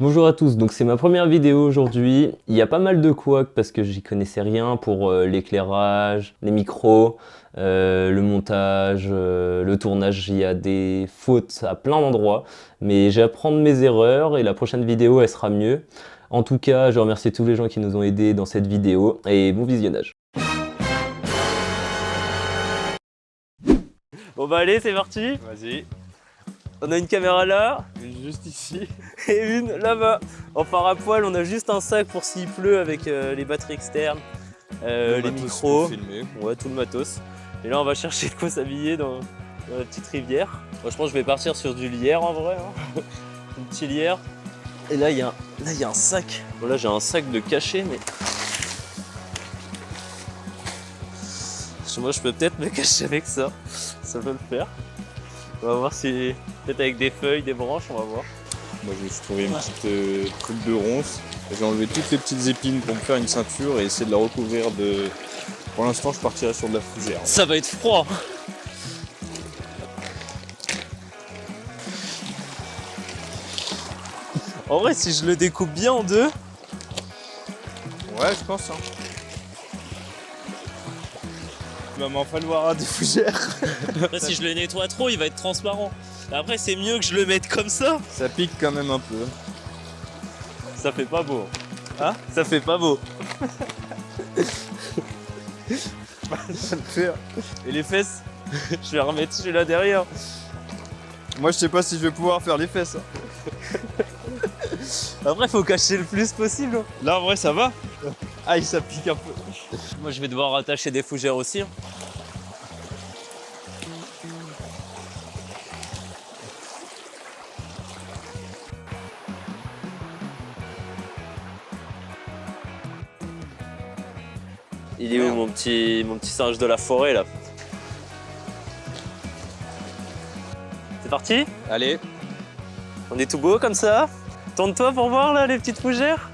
Bonjour à tous, donc c'est ma première vidéo aujourd'hui. Il y a pas mal de couacs parce que j'y connaissais rien pour l'éclairage, les micros, le montage, le tournage. Il y a des fautes à plein d'endroits, mais j'ai à apprendre mes erreurs et la prochaine vidéo elle sera mieux. En tout cas, je remercie tous les gens qui nous ont aidés dans cette vidéo et bon visionnage. Bon bah allez, c'est parti. Vas-y. On a une caméra là. Une juste ici. Et une là-bas. En phare à poil, on a juste un sac pour s'il pleut avec les batteries externes, les micros, ouais, tout le matos. Et là, on va chercher de quoi s'habiller dans la petite rivière. Moi, je pense que je vais partir sur du lierre en vrai. Hein. Une petite lierre. Et là, il y a un sac. Bon, là, j'ai un sac de cachet, mais. Moi, je peux peut-être me cacher avec ça. Ça peut le faire. On va voir si. Peut-être avec des feuilles, des branches, on va voir. Moi, je me suis trouvé une petite truc de ronce. J'ai enlevé toutes les petites épines pour me faire une ceinture et essayer de la recouvrir de. Pour l'instant, je partirai sur de la fougère. Ça va être froid. En vrai, si je le découpe bien en deux. Ouais, je pense. Hein. Il va m'en falloir des fougères. Après, si je le nettoie trop, il va être transparent. Après, c'est mieux que je le mette comme ça. Ça pique quand même un peu. Ça fait pas beau. Hein? Ça fait pas beau. Ça le fait. Et les fesses, je vais remettre celui-là derrière. Moi, je sais pas si je vais pouvoir faire les fesses. Après, faut cacher le plus possible. Là, en vrai, ça va. Aïe, ça pique un peu. Moi, je vais devoir attacher des fougères aussi. Hein. Il est où mon petit singe de la forêt là? C'est parti? Allez. On est tout beau comme ça? Tourne-toi pour voir là les petites fougères.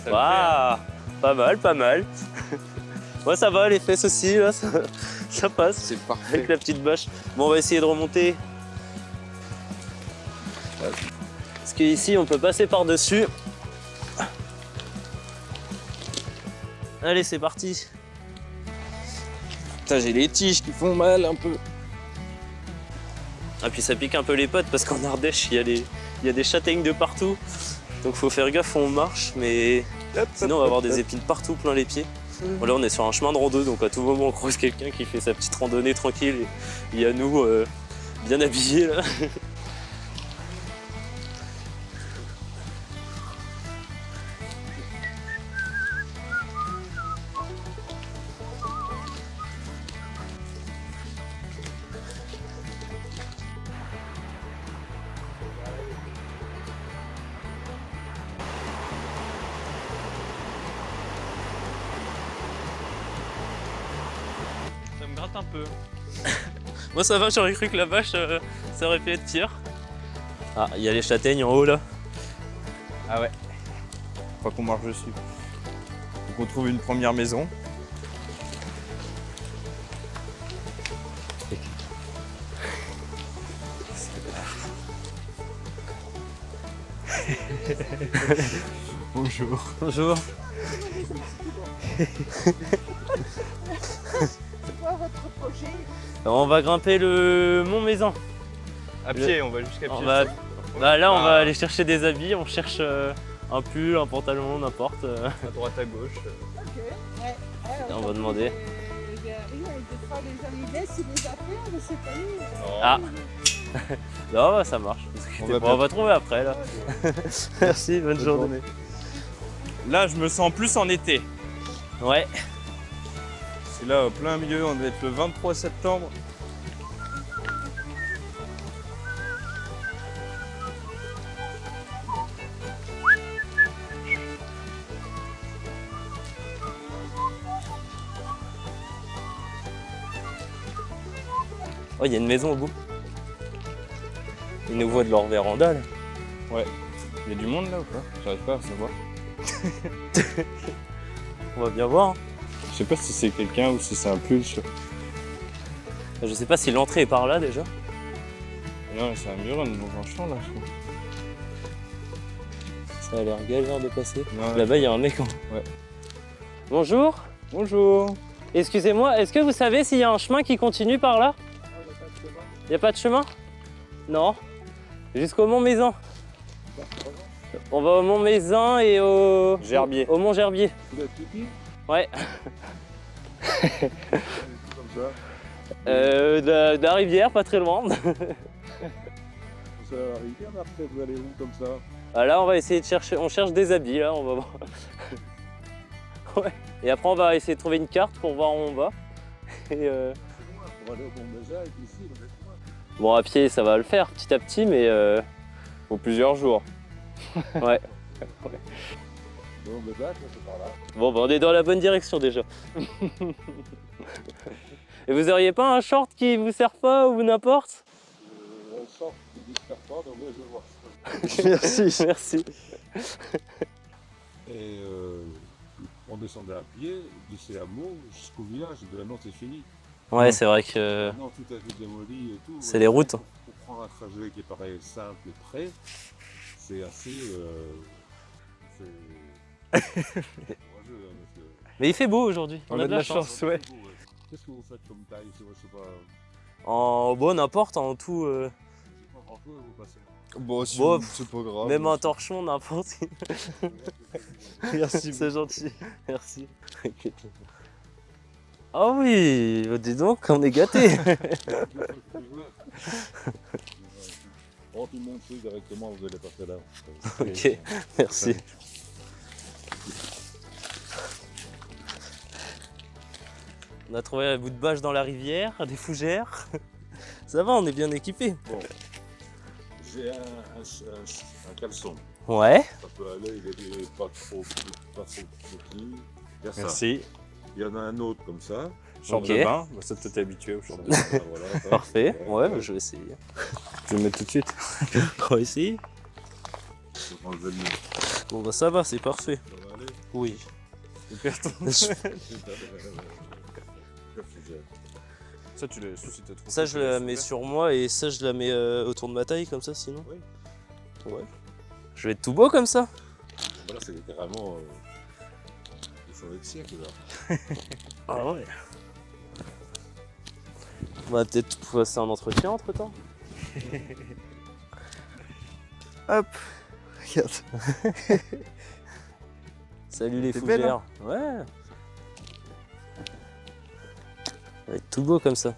Waouh! Pas mal, pas mal. Moi ça va, les fesses aussi là, ça passe. C'est parfait. Avec la petite bâche. Bon, on va essayer de remonter. Parce qu'ici on peut passer par-dessus. Allez, c'est parti. Putain, j'ai les tiges qui font mal un peu. Ah, puis ça pique un peu les potes parce qu'en Ardèche, il y a des châtaignes de partout. Donc faut faire gaffe où on marche, mais sinon on va avoir des épines partout plein les pieds. Bon, là on est sur un chemin de rando, donc à tout moment on croise quelqu'un qui fait sa petite randonnée tranquille et il y a nous bien habillés là. Ça me gratte un peu. Moi ça va, j'aurais cru que la vache ça aurait pu être pire. Ah, il y a les châtaignes en haut là. Ah ouais. Faut qu'on marche dessus. Faut qu'on trouve une première maison. Bonjour. Bonjour. C'est quoi votre projet? On va grimper le Mont Mézan. À pied, on va jusqu'à pied. Bah là, on va aller chercher des habits. On cherche un pull, un pantalon, n'importe. À droite, à gauche. Ok, ouais. On va demander. Des fois, les amis laissent, ils les appellent, mais c'est pas nous. Ah. Non, bah, ça marche. On va trouver après là. Merci, bonne journée. Là, je me sens plus en été. Ouais. C'est là, au plein milieu, on doit être le 23 septembre. Oh, il y a une maison au bout. Ils nous voient de leur véranda là. Ouais. Il y a du monde là ou pas? J'arrive pas à savoir. On va bien voir. Hein. Je sais pas si c'est quelqu'un ou si c'est un pulse. Je sais pas si l'entrée est par là déjà. Non, c'est un mur dans un champ là, je Ça a l'air galère de passer. Ouais. Là-bas, il y a un mec en... Ouais. Bonjour. Bonjour. Excusez-moi, est-ce que vous savez s'il y a un chemin qui continue par là? Il n'y a pas de chemin? Non. Jusqu'au Mont Mézin. On va au Mont Mézin et au... Gerbier. Au Mont Gerbier. Vous êtes petit Ouais. comme ça. De la rivière, pas très loin. Vous allez à la rivière, mais après vous allez où comme ça? Ah, là, on va essayer de chercher... On cherche des habits, là, on va voir. Ouais. Et après, on va essayer de trouver une carte pour voir où on va. Et Pour aller au Mont Mézin et puis ici, vous êtes loin. bon, à pied, ça va le faire petit à petit, mais... Pour plusieurs jours. Ouais. Le Mont Mézin, c'est par là. Bon, bah, on est dans la bonne direction déjà. Et vous auriez pas un short qui vous sert pas ou n'importe? On sort du dispertoire, donc je vais voir ça. Merci. Merci. Et on descendait à pied de ces hameaux jusqu'au village. De la c'est fini. Ouais, c'est vrai que Maintenant, tout a été démoli et tout. c'est les routes. Pour prendre un trajet qui paraît simple et près, c'est assez. C'est courageux, hein, parce que- Mais il fait beau aujourd'hui. On a de la chance. ouais. Qu'est-ce que vous faites comme taille? Je sais pas. En bon, n'importe, en tout. C'est pas grand chose, vous passez. Bon, Bon, c'est pas grave. Même un torchon, n'importe. Merci. C'est gentil. Merci. Ah oui, dis donc, on est gâtés. Oh, tout le monde sait directement, vous allez passer là. Ok, merci. On a trouvé un bout de bâche dans la rivière, des fougères. Ça va, on est bien équipés. J'ai un caleçon. Ouais. Ça peut aller, il est pas trop petit. Il y a ça. Merci. Il y en a un autre comme ça. Short Ok. de bain, bah, ça peut habitué au short de bain. Voilà, ça. Parfait. Ouais, bah, je vais essayer. Je vais le mettre tout de suite. On va essayer. Faut enlever le nœud. Bon bah ça va, c'est parfait. Ça va aller. Oui. Ça, tu le soucis de Ça je la mets sur moi et ça je la mets autour de ma taille comme ça sinon. Oui. Ouais. Je vais être tout beau comme ça. Voilà, c'est littéralement. Il faut être siècle là. Ah ouais. On va peut-être passer un entretien entre temps. Hop. Regarde. Salut les T'es belle, fougères. Ouais. On va être tout beau comme ça.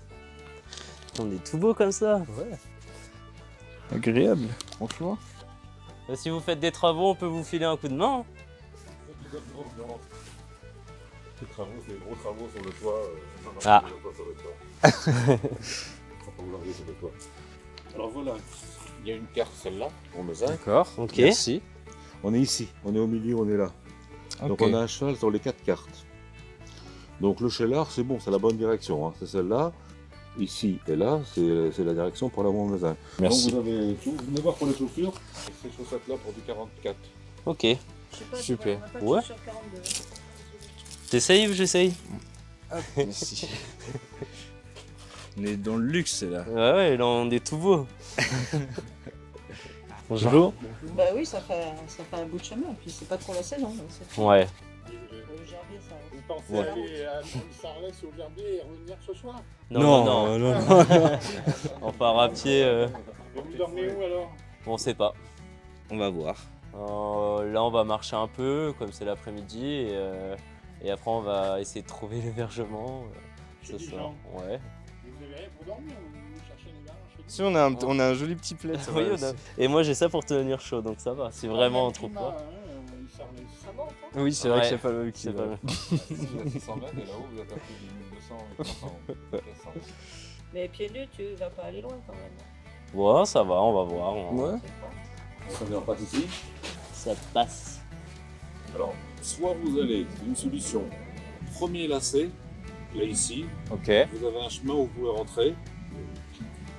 On est tout beau comme ça. Ouais. Agréable, franchement. Si vous faites des travaux, on peut vous filer un coup de main. Les travaux, c'est des gros travaux sur le toit. Ah. Sur le toit. Faut pas vous larguer sur le toit. Alors voilà, il y a une carte, celle-là, pour Mézin. D'accord. Ok. Merci. On est ici, on est au milieu, on est là. Donc Ok. on a un cheval sur les 4 cartes. Donc le chelard, c'est bon, c'est la bonne direction. Hein. C'est celle-là. Ici et là, c'est la direction pour la Mont Mézin. Merci. Donc vous avez tout. Vous venez voir pour les chaussures. Ces chaussettes-là pour du 44. Ok. Je sais pas, Super. on n'a pas de Ouais. chaussures 42. T'essayes ou j'essaye? Merci. On est dans le luxe là. Ouais, là on est tout beau. Bonjour. Bah oui, ça fait un bout de chemin, et puis c'est pas trop la saison. Donc Ouais. le gerbier, ça. Vous pensez Ouais. aller à Sarlès au Gerbier et revenir ce soir? Non. On part à pied. Vous dormez où alors? On sait pas. On va voir. Là on va marcher un peu, comme c'est l'après-midi, et après on va essayer de trouver l'hébergement. Ce soir. Ouais. Vous avez rien pour dormir ou vous cherchez une gare chez Si on a un joli petit plaid. ça Oui, va on aussi. a- Et moi j'ai ça pour tenir chaud, donc ça va. Si vraiment on trouve pas. Ça va, toi Oui, c'est vrai Ouais, que c'est pas le c'est qui pas va. mal. Vous êtes 600 mètres et là-haut vous êtes à plus de 1200 et 300. 400. Mais pieds nus, tu vas pas aller loin quand même. Ouais, ça va, on va voir. Ouais. Ça vient pas ici. Ça passe. Alors, soit vous allez, une solution, premier lacet, là ici, Ok. vous avez un chemin où vous pouvez rentrer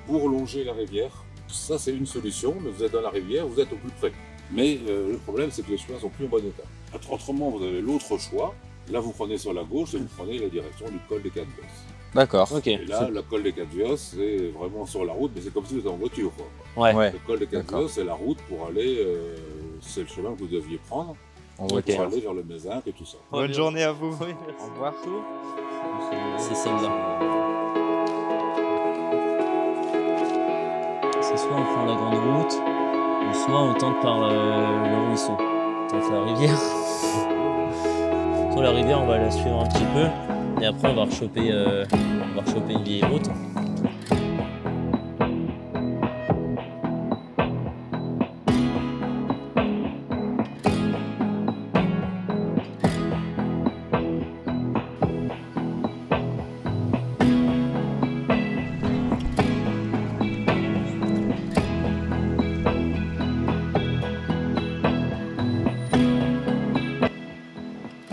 pour longer la rivière. Ça, c'est une solution, mais vous êtes dans la rivière, vous êtes au plus près. Mais le problème, c'est que les chemins sont plus en bon état. Autrement, vous avez l'autre choix. Là, vous prenez sur la gauche et vous prenez la direction du col des Quatre Vios. D'accord. Ok. Et là, le col des Quatre Vios, c'est vraiment sur la route, mais c'est comme si vous étiez en voiture, quoi. Ouais. Ouais. Le col des Quatre D'accord. Vios, c'est la route pour aller c'est le chemin que vous deviez prendre En pour voiture. aller vers le Mézinc et tout ça. Bonne journée à vous. Au revoir. C'est celle-là. C'est soit on prend la grande route, ou soit on tente par le ruisseau. On tente la rivière. Sur la rivière, on va la suivre un petit peu, et après on va rechoper une vieille route.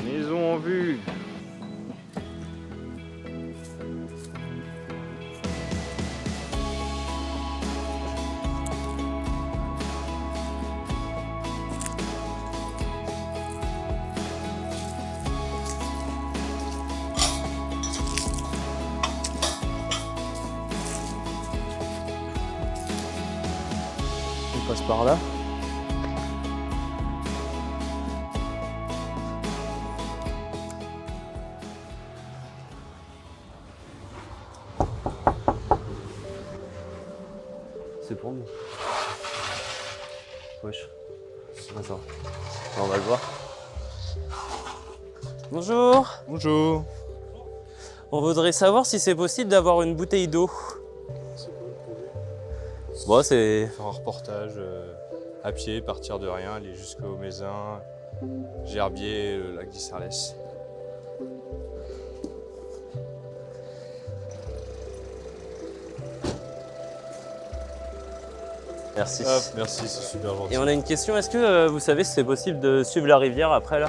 Maison en vue. On passe par là. C'est pour nous. Wesh. Attends. On va le voir. Bonjour. Bonjour. On voudrait savoir si c'est possible d'avoir une bouteille d'eau. Bon, c'est... Faire un reportage à pied, partir de rien, aller jusqu'au Mézin, Gerbier, le lac d'Isserlès. Merci. Hop, merci, c'est super gentil. Et on a une question, est-ce que vous savez si c'est possible de suivre la rivière après là?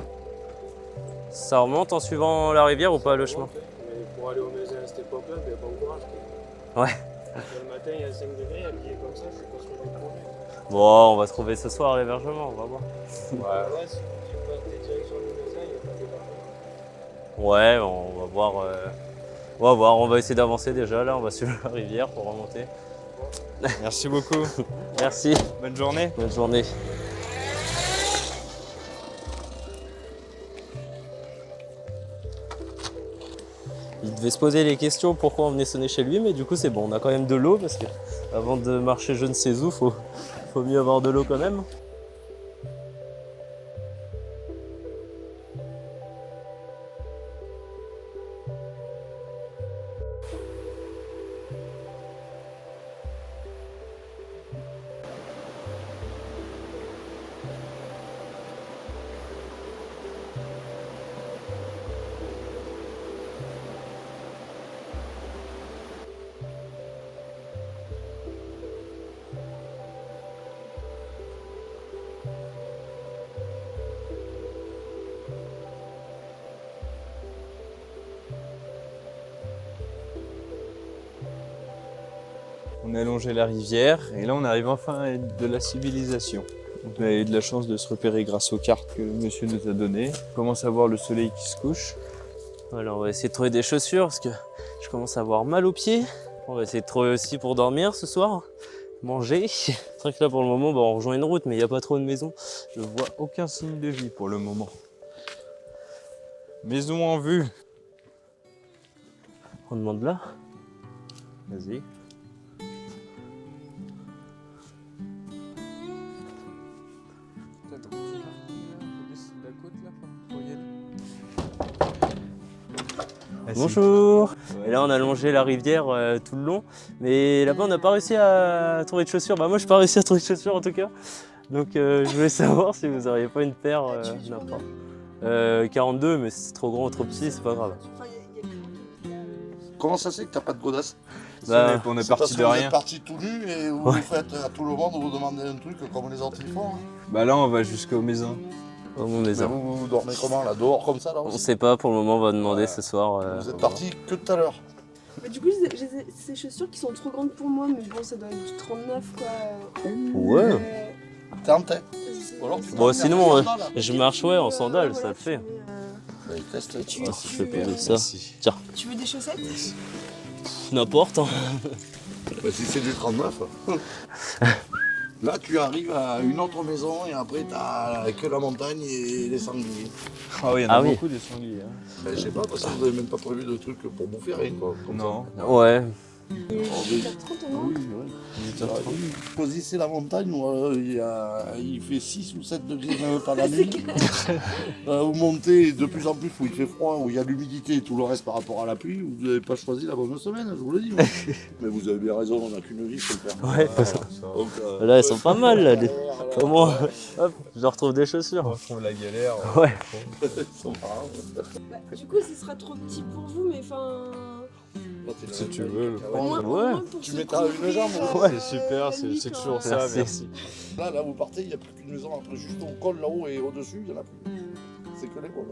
Ça remonte en suivant la rivière ou pas le chemin? Mais pour aller au Mézin à cette époque-là, il n'y a pas de courage. Ouais. Le matin, il y a 5 degrés, habillé comme ça, je sais pas ce que je vais trouver. Bon, on va trouver ce soir l'hébergement, on va voir. Ouais, si tu passes tes directions du Mézin, il n'y a pas d'hébergement. Ouais, on va voir. On va voir, on va essayer d'avancer déjà là, on va suivre la rivière pour remonter. Merci beaucoup. Merci, Bonne journée. bonne journée. Il devait se poser les questions pourquoi on venait sonner chez lui, mais du coup c'est bon, on a quand même de l'eau parce que avant de marcher je ne sais où, faut mieux avoir de l'eau quand même. On a longé la rivière et là on arrive enfin à être de la civilisation. On a eu de la chance de se repérer grâce aux cartes que le monsieur nous a données. On commence à voir le soleil qui se couche. Voilà, on va essayer de trouver des chaussures parce que je commence à avoir mal aux pieds. On va essayer de trouver aussi pour dormir ce soir, manger. C'est vrai que là pour le moment on rejoint une route mais il n'y a pas trop de maisons. Je vois aucun signe de vie pour le moment. Maison en vue. On demande là. Vas-y. Bonjour. Ouais. Et là on a longé la rivière tout le long. Mais là-bas on n'a pas réussi à trouver de chaussures. Bah moi je n'ai pas réussi à trouver de chaussures en tout cas. Donc je voulais savoir si vous n'auriez pas une paire. N'importe. 42 mais si c'est trop grand ou trop petit c'est pas grave. Comment ça se fait que t'as pas de godasse? Bah, On est C'est parce parti que de vous rien. êtes parti tout nu et vous faites à tout le monde, vous demandez un truc comme les autres ils font. Hein. Bah là on va jusqu'au Mézin. Oh mon Mais maison. vous dormez comment là? Dehors comme ça là On aussi? sait pas pour le moment, on va demander Ouais. ce soir. Vous êtes parti que tout à l'heure. Mais du coup, j'ai ces chaussures qui sont trop grandes pour moi, mais bon, ça doit être du 39 quoi. Ouais. T'es en tête. Ou alors tu Bon, marches sinon, en sandales. Je marche ouais en sandales, ça le fait. Bah, teste. Ah, si je fais payer ça. Merci. Tu veux des chaussettes? N'importe. Hein. Bah, si c'est du 39. Là, tu arrives à une autre maison et après, t'as que la montagne et les sangliers. Ah oui, il y en a Ah oui. beaucoup des sangliers. Hein. Ben, je sais pas, parce que vous avez même pas prévu de trucs pour bouffer rien, quoi. Comme Non. Ouais. Il est 18h30 au moins. Oui, oui. Choisissez la montagne où il fait 6 ou 7 degrés par la nuit. Vous montez de plus en plus où il fait froid, où il y a l'humidité et tout le reste par rapport à la pluie. Vous n'avez pas choisi la bonne semaine, je vous le dis. moi. Mais vous avez bien raison, on n'a qu'une vie, faut le faire. Ouais. Donc, Là, elles sont pas mal, là. Comment hop, je retrouve des chaussures. On trouve la galère. Ouais. ils sont marrants. Bah, du coup, ce sera trop petit pour vous, mais enfin. Si tu veux. Au moins, Ouais. au moins pour Tu se mettras une couvrir, jambe. Ouais, c'est super, la nuit, c'est quoi. toujours ça, Merci. merci. Là, vous partez, il n'y a plus qu'une maison. Après, juste au col là-haut et au-dessus, il n'y en a plus. C'est que les cols.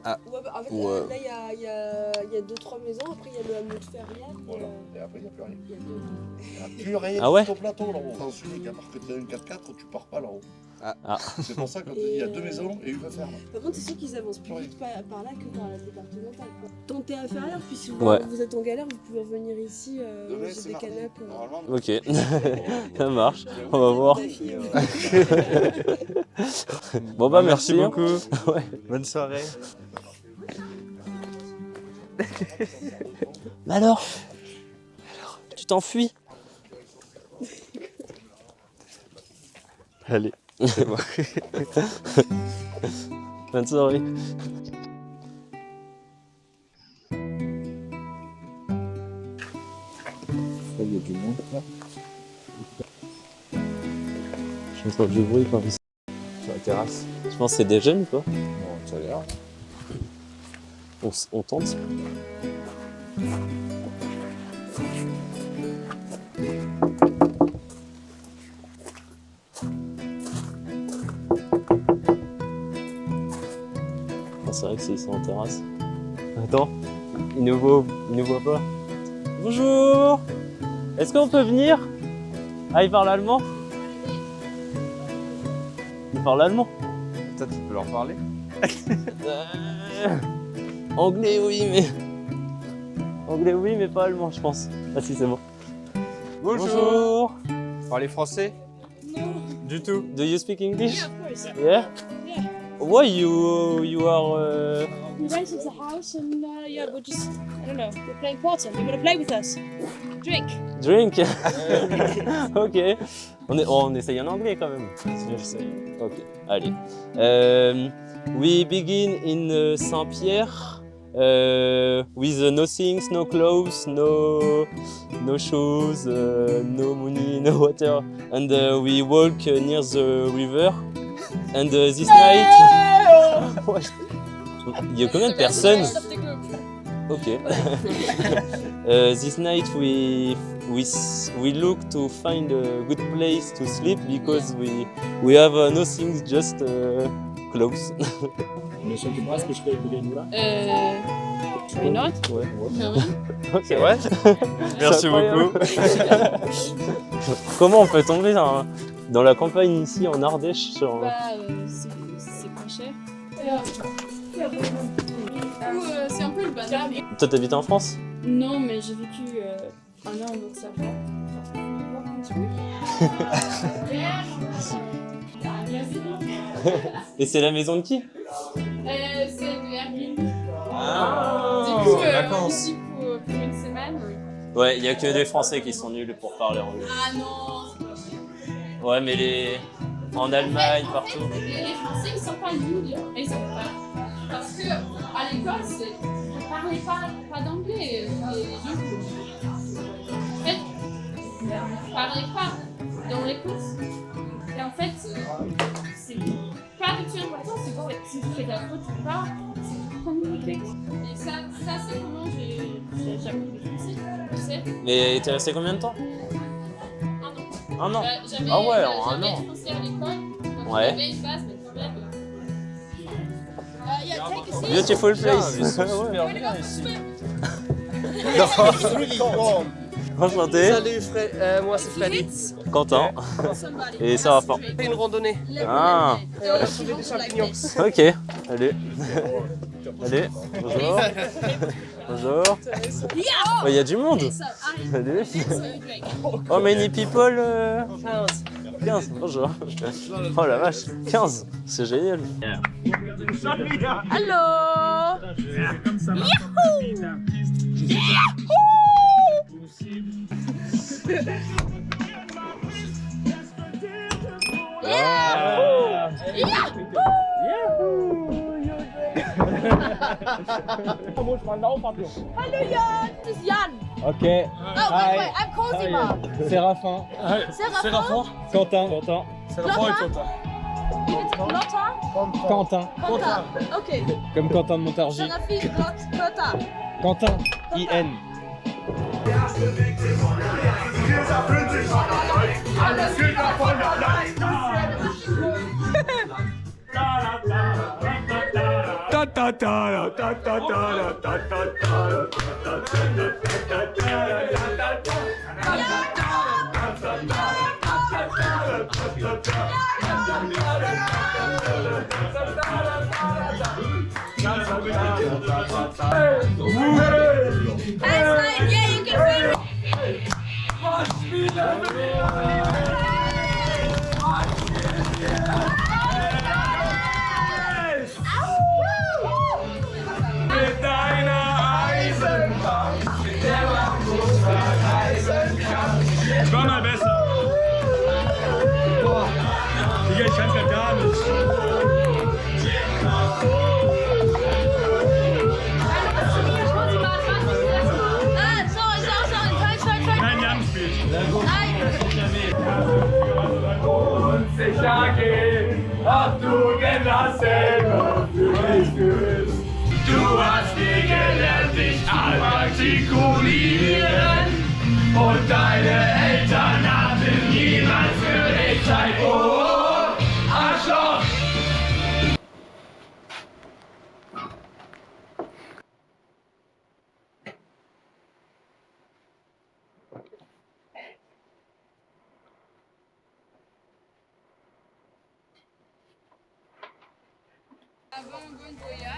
Ouais, bah, en fait, Ouais. là, il y a 2-3 maisons. Après, il y a le hameau de Ferrières. Voilà. Et après, il n'y a plus rien. Il y a deux. Il n'y a plus rien Ah ouais au plateau là-haut. Sens unique, à part que tu as une 4x4, tu pars pas là-haut. Ah. C'est pour ça que il y a 2 maisons et une ferme. Par contre, c'est sûr qu'ils avancent plus vite par là que par la départementale. Quoi. Tentez à Ferrières, puis si vous, Ouais. vous êtes en galère, vous pouvez revenir ici, Demain, manger c'est des mardi. canapes. Normalement, Ok. Ça marche. On va voir. Bon bah merci. Merci hein. beaucoup. Ouais. Bonne soirée. Mais alors tu t'enfuis? Allez, c'est bon. Bonne soirée. il y a du monde là. J'entends du bruit par ici. Sur la terrasse. Je pense que c'est des jeunes quoi. Bon, ça a l'air. On tente. Ah, c'est vrai que c'est ici en terrasse. Attends, il nous voit pas. Bonjour. Est-ce qu'on peut venir? Ah, il parle allemand? Il parle allemand? Peut-être tu peux leur parler. Anglais oui mais pas allemand je pense. Ah si c'est bon. Bonjour. Vous parlez français? Du tout. Do you speak English? Yeah, of course. Yeah? Yeah. Why you are We rented the house and yeah, we're just, I don't know, we're playing Porter. You're gonna play with us. Drink. drink? Ok. On essaye en anglais quand même. J'essaye. Ok, allez. We begin in Saint-Pierre with no things, no clothes, no shoes, no money, no water, and we walk near the river. And this night, il y a combien de personnes? Ok. This night we look to find a good place to sleep because we have nothing, just clothes. Why not? Ouais. No. Ok. Ouais. Merci incroyable. beaucoup. Comment on peut tomber dans la campagne ici en Ardèche sur... Bah, c'est pas cher. C'est un peu le bazar. Toi t'habites en France? Non, mais j'ai vécu un an au Sahara. Et c'est la maison de qui? C'est de Airbnb. Ah, Du coup, vacances. ici pour une semaine. Ouais, il y a que des Français qui sont nuls pour parler anglais. Ah non. Ouais, mais en Allemagne, partout. Les Français, ils sont pas nuls. Ils sont pas. Parce que à l'école, ils parlaient pas d'anglais. Les gens, en fait, ils parlaient pas dans les courses. Et en fait, c'est pas du tout important. C'est qu'en fait, si tu fais de la faute ou pas, c'est communiquer. Et ça c'est comment j'ai appris le français. Tu sais. Mais t'es resté combien de temps? Un an. J'avais Ah ouais, en un j'avais an. français à l'école. Donc Ouais. j'avais une base, mais quand même. Yeah, take a seat. Beautiful place. Ils sont super bien ici. Enchanté. Salut, moi c'est Freddy. Quentin. Et ça va fort. C'est une randonnée. Ah, Et on a trouvé des champignons. ok. Allez. Allez. Bonjour. Bonjour. Il y a du monde. Salut. How many people? 15, bonjour. Oh la vache, 15, c'est génial. Allô. Hallo Jan, das ist Jan. Ok. Oh, wait, I'm Cosima. Séraphin. Séraphin. Quentin. Lotta. Quentin. Lotta. Ok. Comme Quentin de Montargis. Séraphine, Lotta. Quentin. I-N. War mal besser. Digga, ich kann's gar nicht. Nein, Jan spielt. Sicher gehen, ob du denn dasselbe für mich gewinnt. Du hast nie gelernt, dich artikulieren. Und deine Eltern hatten niemals für dich Zeit. Oh, Arschloch!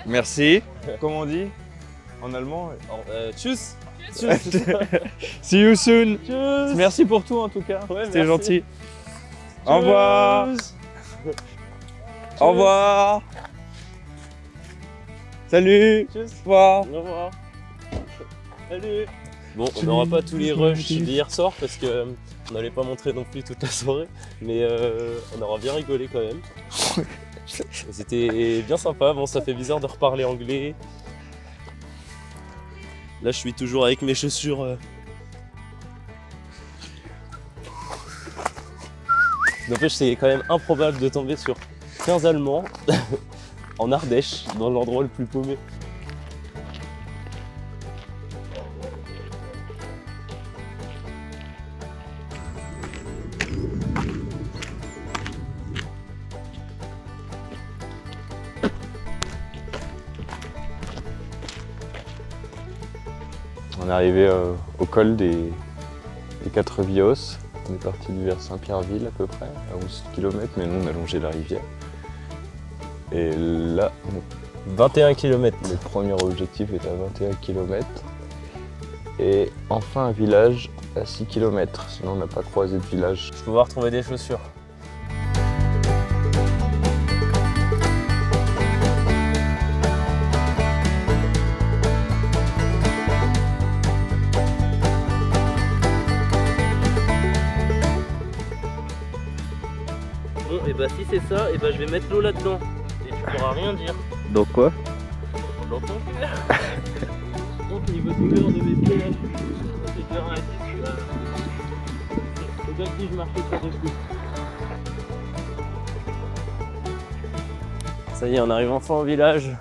Merci. Comment on dit en allemand? Tchuss. See you soon. Tchuss. Merci pour tout en tout cas. Ouais, c'était merci. gentil. Au revoir. Au revoir. Salut. Tchuss. Au revoir. Au revoir. Salut. Bon, on n'aura pas tous les rushs d'hier soir parce que on n'allait pas montrer non plus toute la soirée, mais on aura bien rigolé quand même. C'était bien sympa. Bon, ça fait bizarre de reparler anglais. Là, je suis toujours avec mes chaussures. N'empêche, c'est quand même improbable de tomber sur 15 Allemands en Ardèche, dans l'endroit le plus paumé. On est arrivé au col des 4 Vios. On est parti vers Saint-Pierreville à peu près, à 11 km, mais nous on a longé la rivière. Et là, 21 km. le premier objectif est à 21 km. Et enfin un village à 6 km, sinon on n'a pas croisé de village. Je peux pouvoir trouver des chaussures. Bon, et bah si c'est ça, et bah je vais mettre l'eau là-dedans. Et tu pourras rien dire. Donc quoi? Dans ton cœur. Donc niveau douleur de mes pieds là, c'est dur à dire. C'est comme si je marchais sur des coups. Ça y est, on arrive enfin au village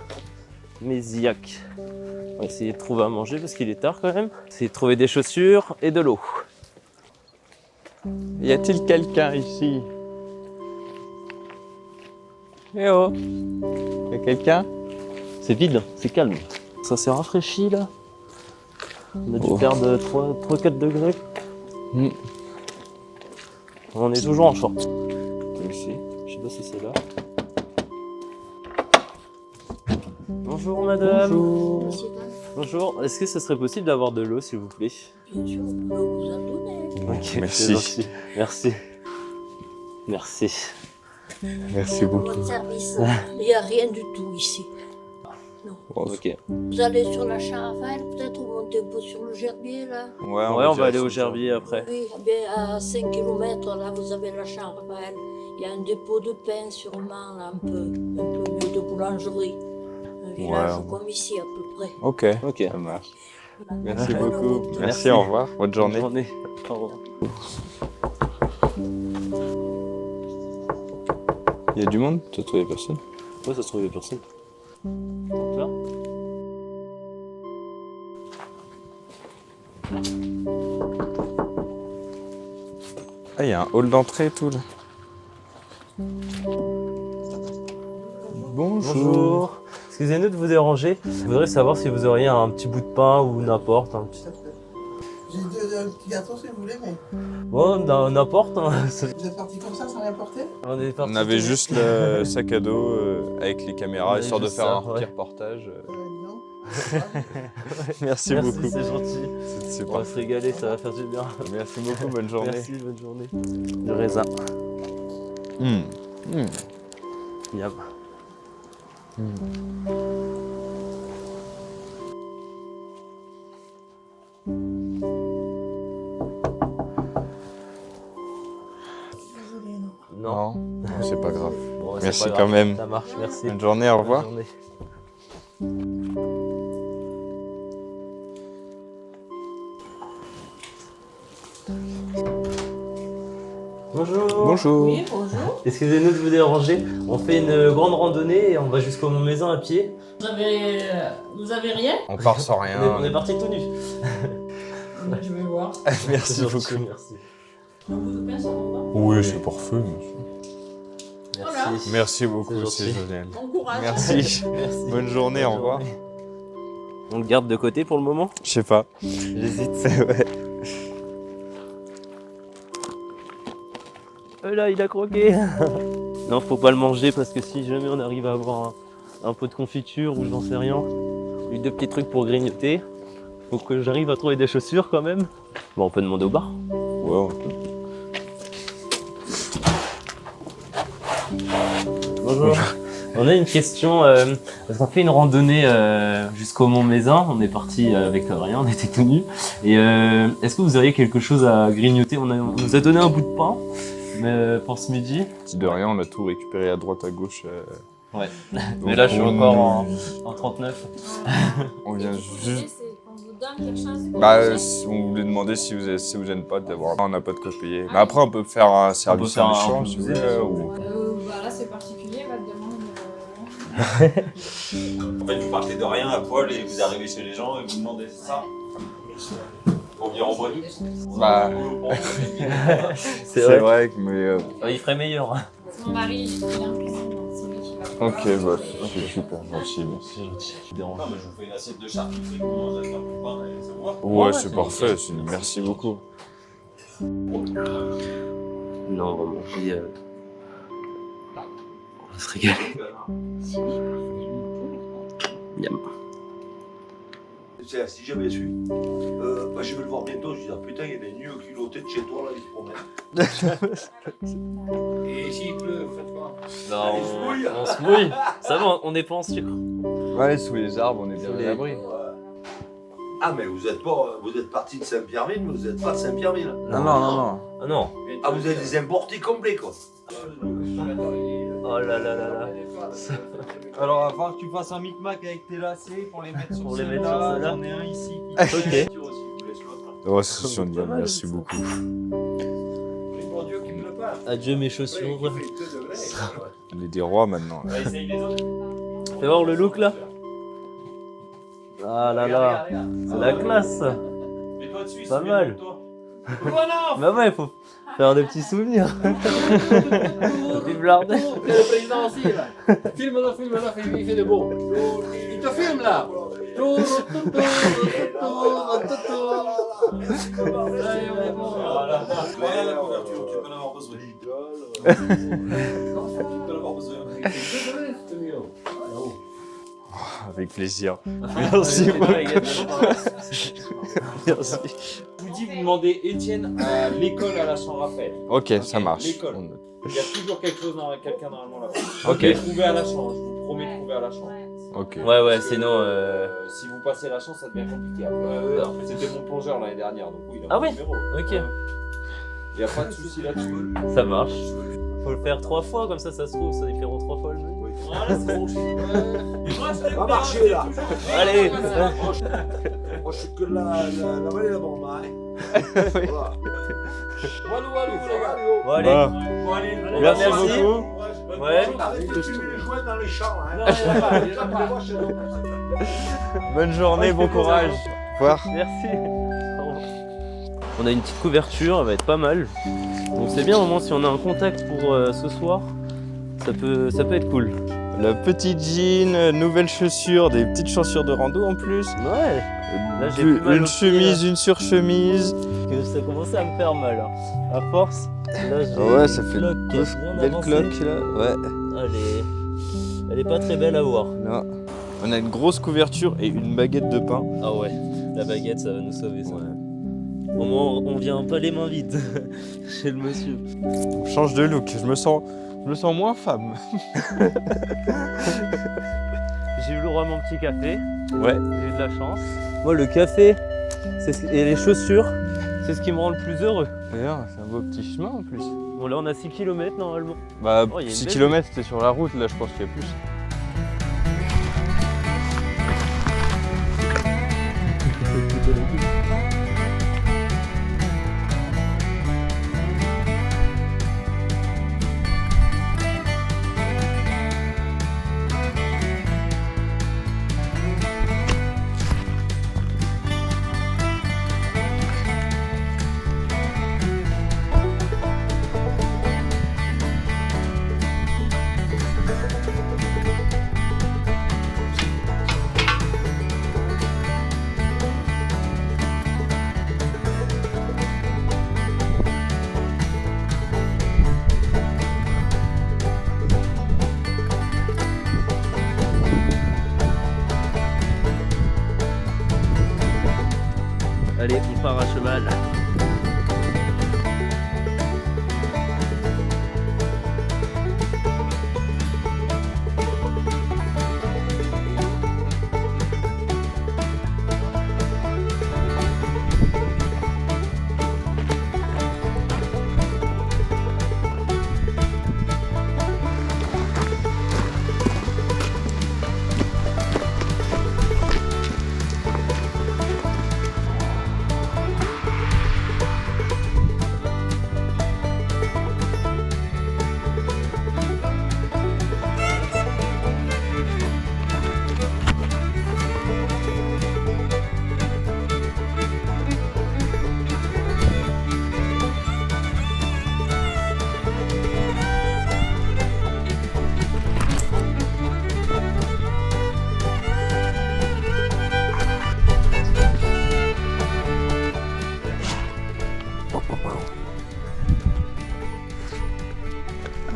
Méziac. On va essayer de trouver à manger parce qu'il est tard quand même. Essayer de trouver des chaussures et de l'eau. Y a-t-il quelqu'un ici? Eh oh! Y a quelqu'un? C'est vide, c'est calme. Ça s'est rafraîchi là. On a dû perdre 3-4 degrés. On est toujours en short. Ici. Je sais pas si c'est là. Bonjour madame. Bonjour. Monsieur Dan. Bonjour. Est-ce que ce serait possible d'avoir de l'eau s'il vous plaît? Bien sûr, on peut vous en donner. Ok, Merci. c'est gentil. Merci. Merci. Merci beaucoup. Votre service, il n'y a rien du tout ici. Ok. Vous allez sur la Champ-Raphaël, peut-être, ou montez un peu sur le Gerbier, là? Ouais, on va aller au Gerbier après. Oui, bien à 5 km, là, vous avez la Champ-Raphaël. Il y a un dépôt de pain, sûrement, là, un peu mieux de boulangerie. Un village comme ici, à peu près. Ok, ça marche. Merci beaucoup. Merci. Merci, au revoir. Bonne journée. Bonne journée. Au revoir. Il y a du monde? T'as trouvé personne? Ouais, ça se trouvait personne. Donc là. Ah, il y a un hall d'entrée et tout là. Bonjour. Excusez-nous de vous déranger. Je voudrais savoir si vous auriez un petit bout de pain ou n'importe. Un petit... J'ai un petit gâteau si vous voulez, mais. Bon, n'importe. Hein. Vous êtes parti comme ça sans rien porter? On avait juste le sac à dos avec les caméras, histoire de faire un petit reportage. Merci beaucoup. C'est gentil. On va se régaler, ça va faire du bien. Merci beaucoup, bonne journée. Merci, bonne journée. Du raisin. Miam. Non, c'est pas grave. Bon, c'est merci pas grave. quand même. Ça marche, merci. Bonne journée, au revoir. Bonne journée. Bonjour. Bonjour. Oui, bonjour. Excusez-nous de vous déranger. On fait une grande randonnée et on va jusqu'au Mont-Mézin à pied. Vous avez rien? On part sans rien. On est parti tout nu. Je vais voir. Merci C'est beaucoup. gentil, merci. Un bout de pain, ça vous va? Oui, c'est parfait. Merci. Merci beaucoup, C'est c'est gentil. génial. Bon courage. Merci. Merci. Bonne journée, au revoir. On le garde de côté pour le moment? Je sais pas. J'hésite. Ouais. Là, il a croqué. Non, faut pas le manger parce que si jamais on arrive à avoir un pot de confiture ou j'en sais rien, ou deux petits trucs pour grignoter, faut que j'arrive à trouver des chaussures quand même. Bon, on peut demander au bar. Ouais, on peut. Bonjour. On a une question, parce qu'on fait une randonnée jusqu'au Mont-Mézin, on est parti avec rien, on était tout nus. Et est-ce que vous auriez quelque chose à grignoter? On nous a donné un bout de pain, mais pour ce midi. De rien, on a tout récupéré à droite, à gauche. Ouais. Mais là, je suis encore en 39. On vient juste. On vous donne quelque chose pour Bah, manger. on voulait demander si vous gêne pas d'avoir. On n'a pas de quoi payer. Mais après, on peut faire un service en échange si vous voulez. Ou... Bah là, c'est particulier, votre demande. En fait, vous partez de rien à poil et vous arrivez chez les gens et vous demandez ça. Pour venir en bonne. Bah, c'est vrai que mais. Il ferait meilleur. Mon mari, il est en cuisine, donc c'est lui qui va. Ok, bah, c'est super gentil, merci. Non, mais je vous fais une assiette de charcuterie pour manger avec un peu de pain et ça vous va. Ouais, c'est parfait, merci beaucoup. Non, on va manger. On va se régaler. Miam. Si j'avais su, bah, je vais le voir bientôt, je dis ah, putain, il y a des nuls culottés de chez toi là, ils se promènent. Et s'il pleut, vous faites quoi? Non, on se mouille. Ça va, on n'est pas en sucre. Ouais, sous les arbres, on est bien Sous à les- l'abri. Ah, mais vous êtes parti de Saint-Pierre-Ville, mais vous n'êtes pas de Saint-Pierre-Ville. Non. Ah non. Ah, vous êtes des importés complets quoi. Oh là là là là. Alors, il va falloir que tu fasses un micmac avec tes lacets pour les mettre sur Pour les mettre celle-là. sur celle-là. J'en ai un ici. Ok. Ouais, c'est génial, merci beaucoup. Mon Dieu, qu'il pleut pas. Adieu mes chaussures. On est des rois maintenant. Essaye les autres. Fais voir le look là. Ah là là. C'est la classe. Mets-toi dessus, Pas c'est mal. mieux pour toi. Bah ouais, faut faire des petits souvenirs. Vive l'Ardèche. Le président aussi, là. Filme-le, il fait de beau. Il te filme, là. Allez, on est bon. Voilà la couverture, tu peux en avoir besoin. Tu peux en avoir besoin. Avec plaisir. Merci beaucoup. Merci. Je vous dis, vous demandez Étienne à l'école à la Champ-Raphaël. Ok, ça marche. L'école. Il y a toujours quelqu'un normalement là-bas. Ok. Je vais trouver à la chance, je vous promets de trouver à la chance. Ok. Ouais, sinon. Si vous passez la chance, ça devient compliqué. Après, c'était mon plongeur l'année dernière, donc oui, il a Ah mon oui. numéro. Ok. Il n'y a pas de souci là-dessus. Ça marche. Faut le faire 3 fois, comme ça se trouve, ça différent 3 fois le jeu. Voilà, c'est bon. Ça va marcher là. Allez. Moi je suis que la vallée de la Bamba. Voilà. Walou, les gars. Bon, allez. Merci beaucoup. Ouais. Arrêtez de fumer les joints dans les champs. Hein. Bonne journée, bon courage. Au revoir. Merci. On a une petite couverture, elle va être pas mal. Donc c'est bien au moins si on a un contact pour ce soir, ça peut être cool. La petite jean, nouvelles chaussures, des petites chaussures de rando en plus. Ouais. Là j'ai plus mal une chemise, une surchemise. Que ça commençait à me faire mal. Hein. À force. Là j'ai Ouais, ça fait une belle cloque là. Ouais. Elle est pas très belle à voir. Non. On a une grosse couverture et une baguette de pain. Ah ouais. La baguette ça va nous sauver ça. Ouais. Au moins on vient pas les mains vides chez le monsieur. On change de look, je me sens moins femme. J'ai eu le droit à mon petit café. Ouais. J'ai eu de la chance. Moi le café et les chaussures, c'est ce qui me rend le plus heureux. D'ailleurs, c'est un beau petit chemin en plus. Bon là on a 6 km normalement. Bah Oh, 6 km c'était sur la route, là je pense qu'il y a plus. Allez, on part à cheval.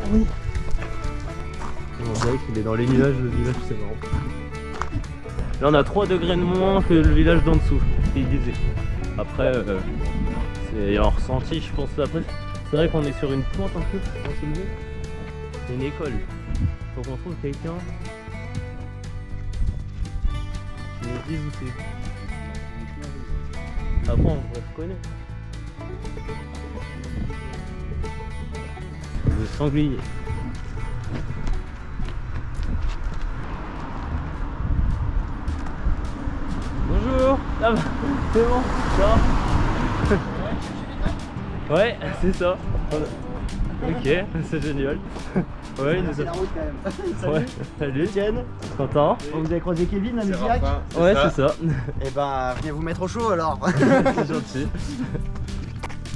Oui. On dirait qu'il est dans les nuages, le village, c'est marrant. Là on a 3 degrés de moins que le village d'en dessous, il disait. Après, c'est un ressenti je pense après. C'est vrai qu'on est sur une pointe un peu, dans ce lieu. C'est une école. Faut qu'on trouve quelqu'un qui nous dise où c'est. Après on reconnaît. Le sanglier. Bonjour. Ah bah, c'est bon, ça va. Ouais, c'est ça. Ok, c'est génial. Ouais, il nous a... C'est la route quand même. Salut. Ouais, salut. Etienne. Content. Vous avez croisé Kevin, la musique. Ouais, c'est ça. Et ben, venez vous mettre au chaud alors. C'est gentil.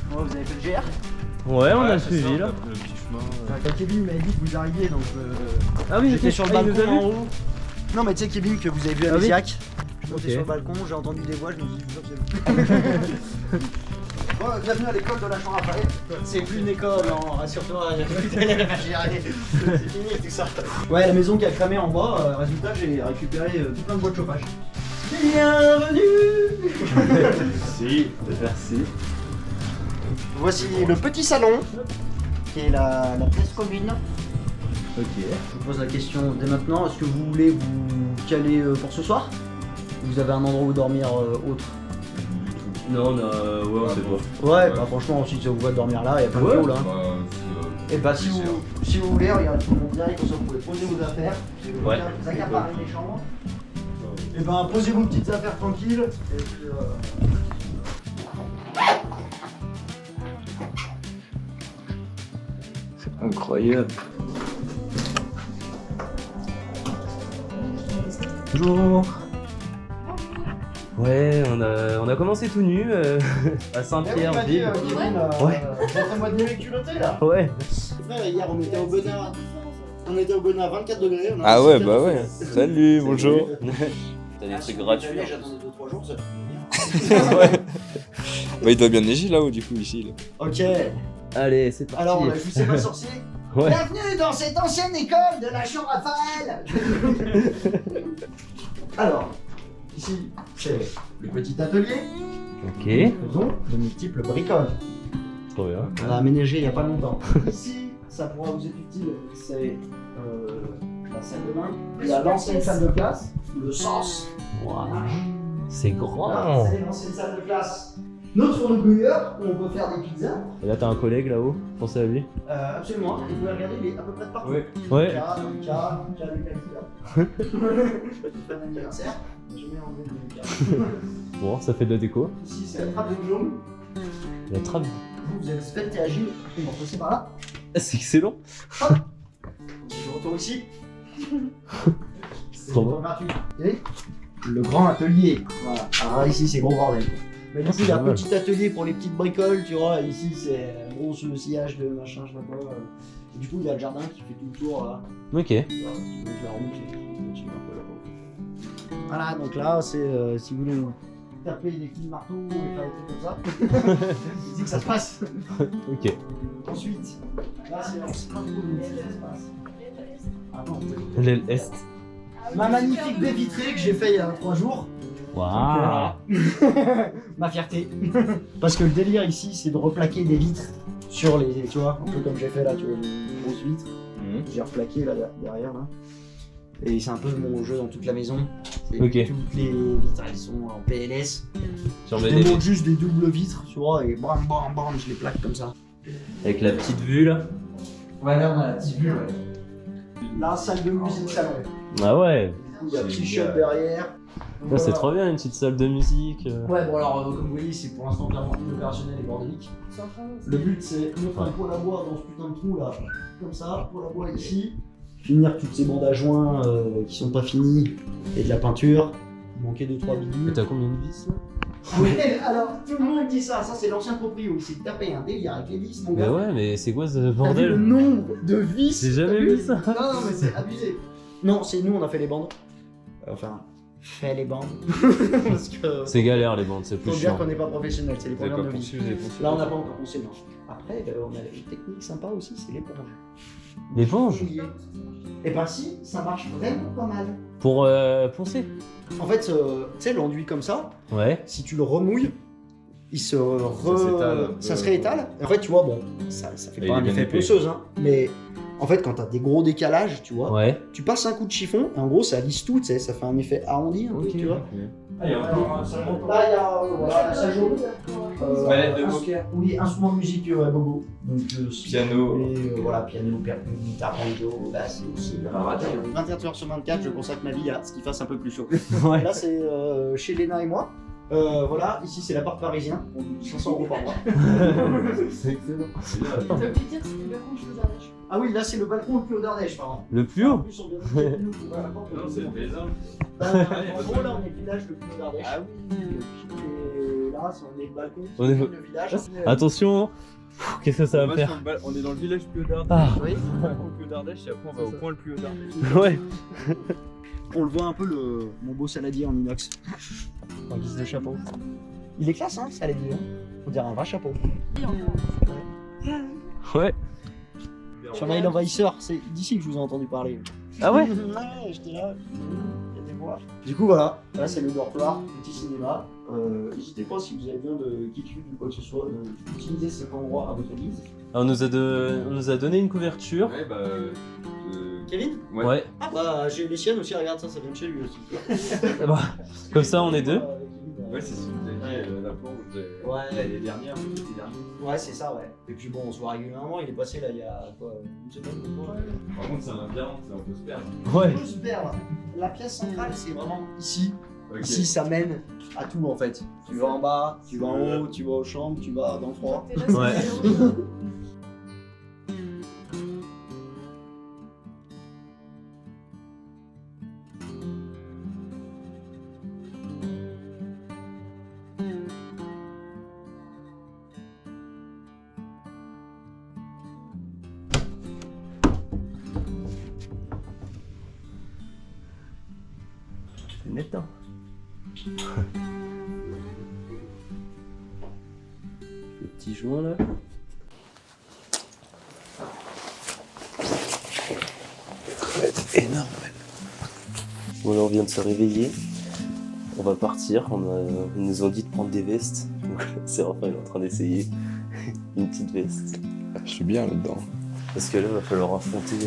Bon, vous avez fait le GR. Ouais, on a suivi là. Le petit chemin. Quand Kevin m'avait dit que vous arriviez, donc ah oui, j'étais sur le il nous a balcon vu. en haut. Non, mais tu sais, Kevin, que vous avez vu à Ah oui. Messiac. Je suis monté Ok. sur le balcon, j'ai entendu des voix, je me suis dit, c'est bon. Bienvenue à l'école de la Champ-Raphaël. C'est plus une école, non, rassure-toi, c'est fini tout ça. Ouais, la maison qui a cramé en bas, résultat, j'ai récupéré tout plein de bois de chauffage. Bienvenue. Si, merci. Voici le petit salon. qui est la pièce commune. Ok. Je vous pose la question dès maintenant. Est-ce que vous voulez vous caler pour ce soir? Vous avez un endroit où dormir autre? Non, on sait pas. Ouais, bah franchement, si ça vous va dormir là, il y a plein de cool là. Et bah si vous voulez, regardez, je vous montre direct, comme ça vous pouvez poser vos affaires. Ouais. Vous accaparez les chambres. Et ben posez vos petites affaires tranquilles. Et puis C'est incroyable. Bonjour. Ouais, on a commencé tout nu à Saint-Pierre. Ville. Ouais. Votre mois de nuit culotté là. Ouais. Frère, hier on était au Benin. On était au Benin à 24 degrés. On a Ah ouais, bah ouais. Salut, bonjour. T'as des trucs gratuits. J'attendais 2-3 jours, ça fait Ouais. Bah il doit bien neiger là-haut du coup ici. Là. Ok. Allez, c'est parti. Alors on a vu C'est pas sorcier. Ouais. Bienvenue dans cette ancienne école de la Champ-Raphaël. Alors, ici c'est le petit atelier. Ok. Faisons de multiples bricoles. Trop bien. On a aménagé il n'y a pas longtemps. Ici, ça pourra vous être utile, c'est la salle de bain. Il y a l'ancienne salle de classe, le sens. Voilà. C'est Là, grand. c'est l'ancienne salle de classe. Notre fournisseur, où on peut faire des pizzas. Et là, t'as un collègue là-haut. Pensez à lui. Absolument. Et vous pouvez regarder, il est à peu près de partout. Ouais. Lucas, là. C'est un anniversaire. Je mets en Lucas. Bon, ça fait de la déco. Ici, c'est la trappe de jaune. La trappe. Vous avez svelte et agile. Et vous passez par là. Ah, c'est excellent. Je retourne ici. C'est trop bon. Et le grand atelier. Voilà. Alors là, ici, c'est gros bordel. Mais du coup, il y a un pas mal. petit atelier pour les petites bricoles, tu vois. Ici, c'est un gros sillage de machin, je sais pas quoi. Et du coup, il y a le jardin qui fait tout le tour là. Ok. Voilà, tu peux la remonter. Continue un peu là-bas. Voilà, donc là, c'est si vous voulez vous taper des coups de marteau et faire des trucs comme ça. C'est que ça se passe. Ok. Ensuite, là, c'est l'ancien espace. Ah non, L'aile est. ma magnifique baie vitrée que j'ai fait il y a 3 jours. Waouh. Ma fierté. Parce que le délire ici, c'est de replaquer des vitres sur les, tu vois, un peu comme j'ai fait là, tu vois, une grosse vitre. J'ai replaqué là derrière là. Et c'est un peu mon jeu dans toute la maison. Ok. Toutes les vitres, elles sont en PLS. Tu Je remets des... démonte juste des doubles vitres, tu vois, et bam bam bam, je les plaque comme ça. Avec la petite vue là. Ouais, là on a la petite vue, ouais. La salle de musique salon. Ah ouais. Il y a petit shop derrière. Là, c'est trop bien, une petite salle de musique. Ouais, bon alors, comme vous voyez, c'est pour l'instant clairement inopérationnel et bordélique. Le but, c'est de mettre un poêle à bois dans ce putain de trou là, comme ça, poêle à bois ici. Finir toutes ces bandes à joints qui sont pas finies et de la peinture. Il manquait 2-3 bidules. Et t'as combien de vis là? Oui, alors tout le monde dit ça, c'est l'ancien proprio, il s'est tapé un délire avec les vis, mon gars. Bah ouais, mais c'est quoi ce T'as vu le bordel? nombre de vis? J'ai jamais t'as vu ça. Non, mais c'est abusé. Non, c'est nous, on a fait les bandes. Enfin, fait les bandes. Parce que. C'est galère les bandes, c'est plus Faut dire chiant. qu'on n'est pas professionnel, c'est les Vous avez problèmes pas de vie. poursuivi, vous avez poursuivi. Là, on n'a pas encore pensé, non. Après, on a une technique sympa aussi, c'est l'éponge. L'éponge? Et ben si, ça marche vraiment pas mal. Pour poncer? En fait, tu sais, l'enduit comme ça, Ouais. si tu le remouilles, il se s'étale un peu. ça se réétale. En fait, tu vois, bon, ça fait Et pas il est un bien effet épais. ponceuse, hein, mais en fait, quand t'as des gros décalages, tu vois, Ouais. tu passes un coup de chiffon, et en gros, ça lisse tout, tu sais, ça fait un effet arrondi, un peu, tu vois. Là, il y a voilà, la salle jaune. Manette de poker. Oui, instrument de musique, ouais, bobo. Donc, Piano. et, voilà, piano, percu, guitare, banjo, là, c'est aussi. 24 h sur 24, je consacre ma vie à ce qu'il fasse un peu plus chaud. Ouais. Là, c'est chez Léna et moi. Voilà, ici c'est l'appart parisien, 500 € par mois. C'est excellent. T'as oublié de dire que c'était le balcon chez les Ardèches. Ah oui, là c'est le balcon le plus haut d'Ardèche, pardon. Le plus haut? En plus, on vient de dire que nous, on va à la porte, Non, c'est le maison. En gros, là on est le village le plus haut d'Ardèche. Ah oui. Et là, on est le balcon, On est- le village. Attention. Qu'est-ce que ça va me faire? On est dans le village plus haut d'Ardèche. Ah. Oui. Le plus haut d'Ardèche et après on va au point le plus haut d'Ardèche. Ouais. On le voit un peu, mon beau saladier en inox. En guise de chapeau. Il est classe, hein, saladier. Hein. On dirait un vrai chapeau. Ouais. Sur Nile Envahisseur, c'est d'ici que je vous ai entendu parler. Ah ouais? Ouais, j'étais là. Il y a des voix. Du coup, voilà. Là, c'est le dortoir, petit cinéma. N'hésitez pas si vous avez besoin de quiétude ou quoi que ce soit, d'utiliser cet endroit à votre guise. on nous a donné une couverture. Ouais, bah. Kevin? Ouais. Ah bah j'ai les siennes aussi, regarde ça vient de chez lui aussi. Ah bah, comme ça on est deux. Ouais, c'est ce que vous avez dit, la planche l'année dernière, l'été dernier. Ouais, c'est ça, ouais. Et puis bon, on se voit régulièrement, il est passé là il y a quoi, une semaine ou quoi. Par contre, ça va bien, c'est un peu se perdre. Ouais. On se perd. La pièce centrale, c'est vraiment ici. Ok. Ici, ça mène à tout en fait. Tu vas en bas, tu vas en haut, tu vas aux chambres, tu vas dans le froid. Ouais. C'est net, hein. Le petit joint là. Énorme. Bon, là on vient de se réveiller. On va partir. Ils nous ont dit de prendre des vestes. Donc c'est Raphaël en train d'essayer une petite veste. Je suis bien là-dedans. Parce que là il va falloir affronter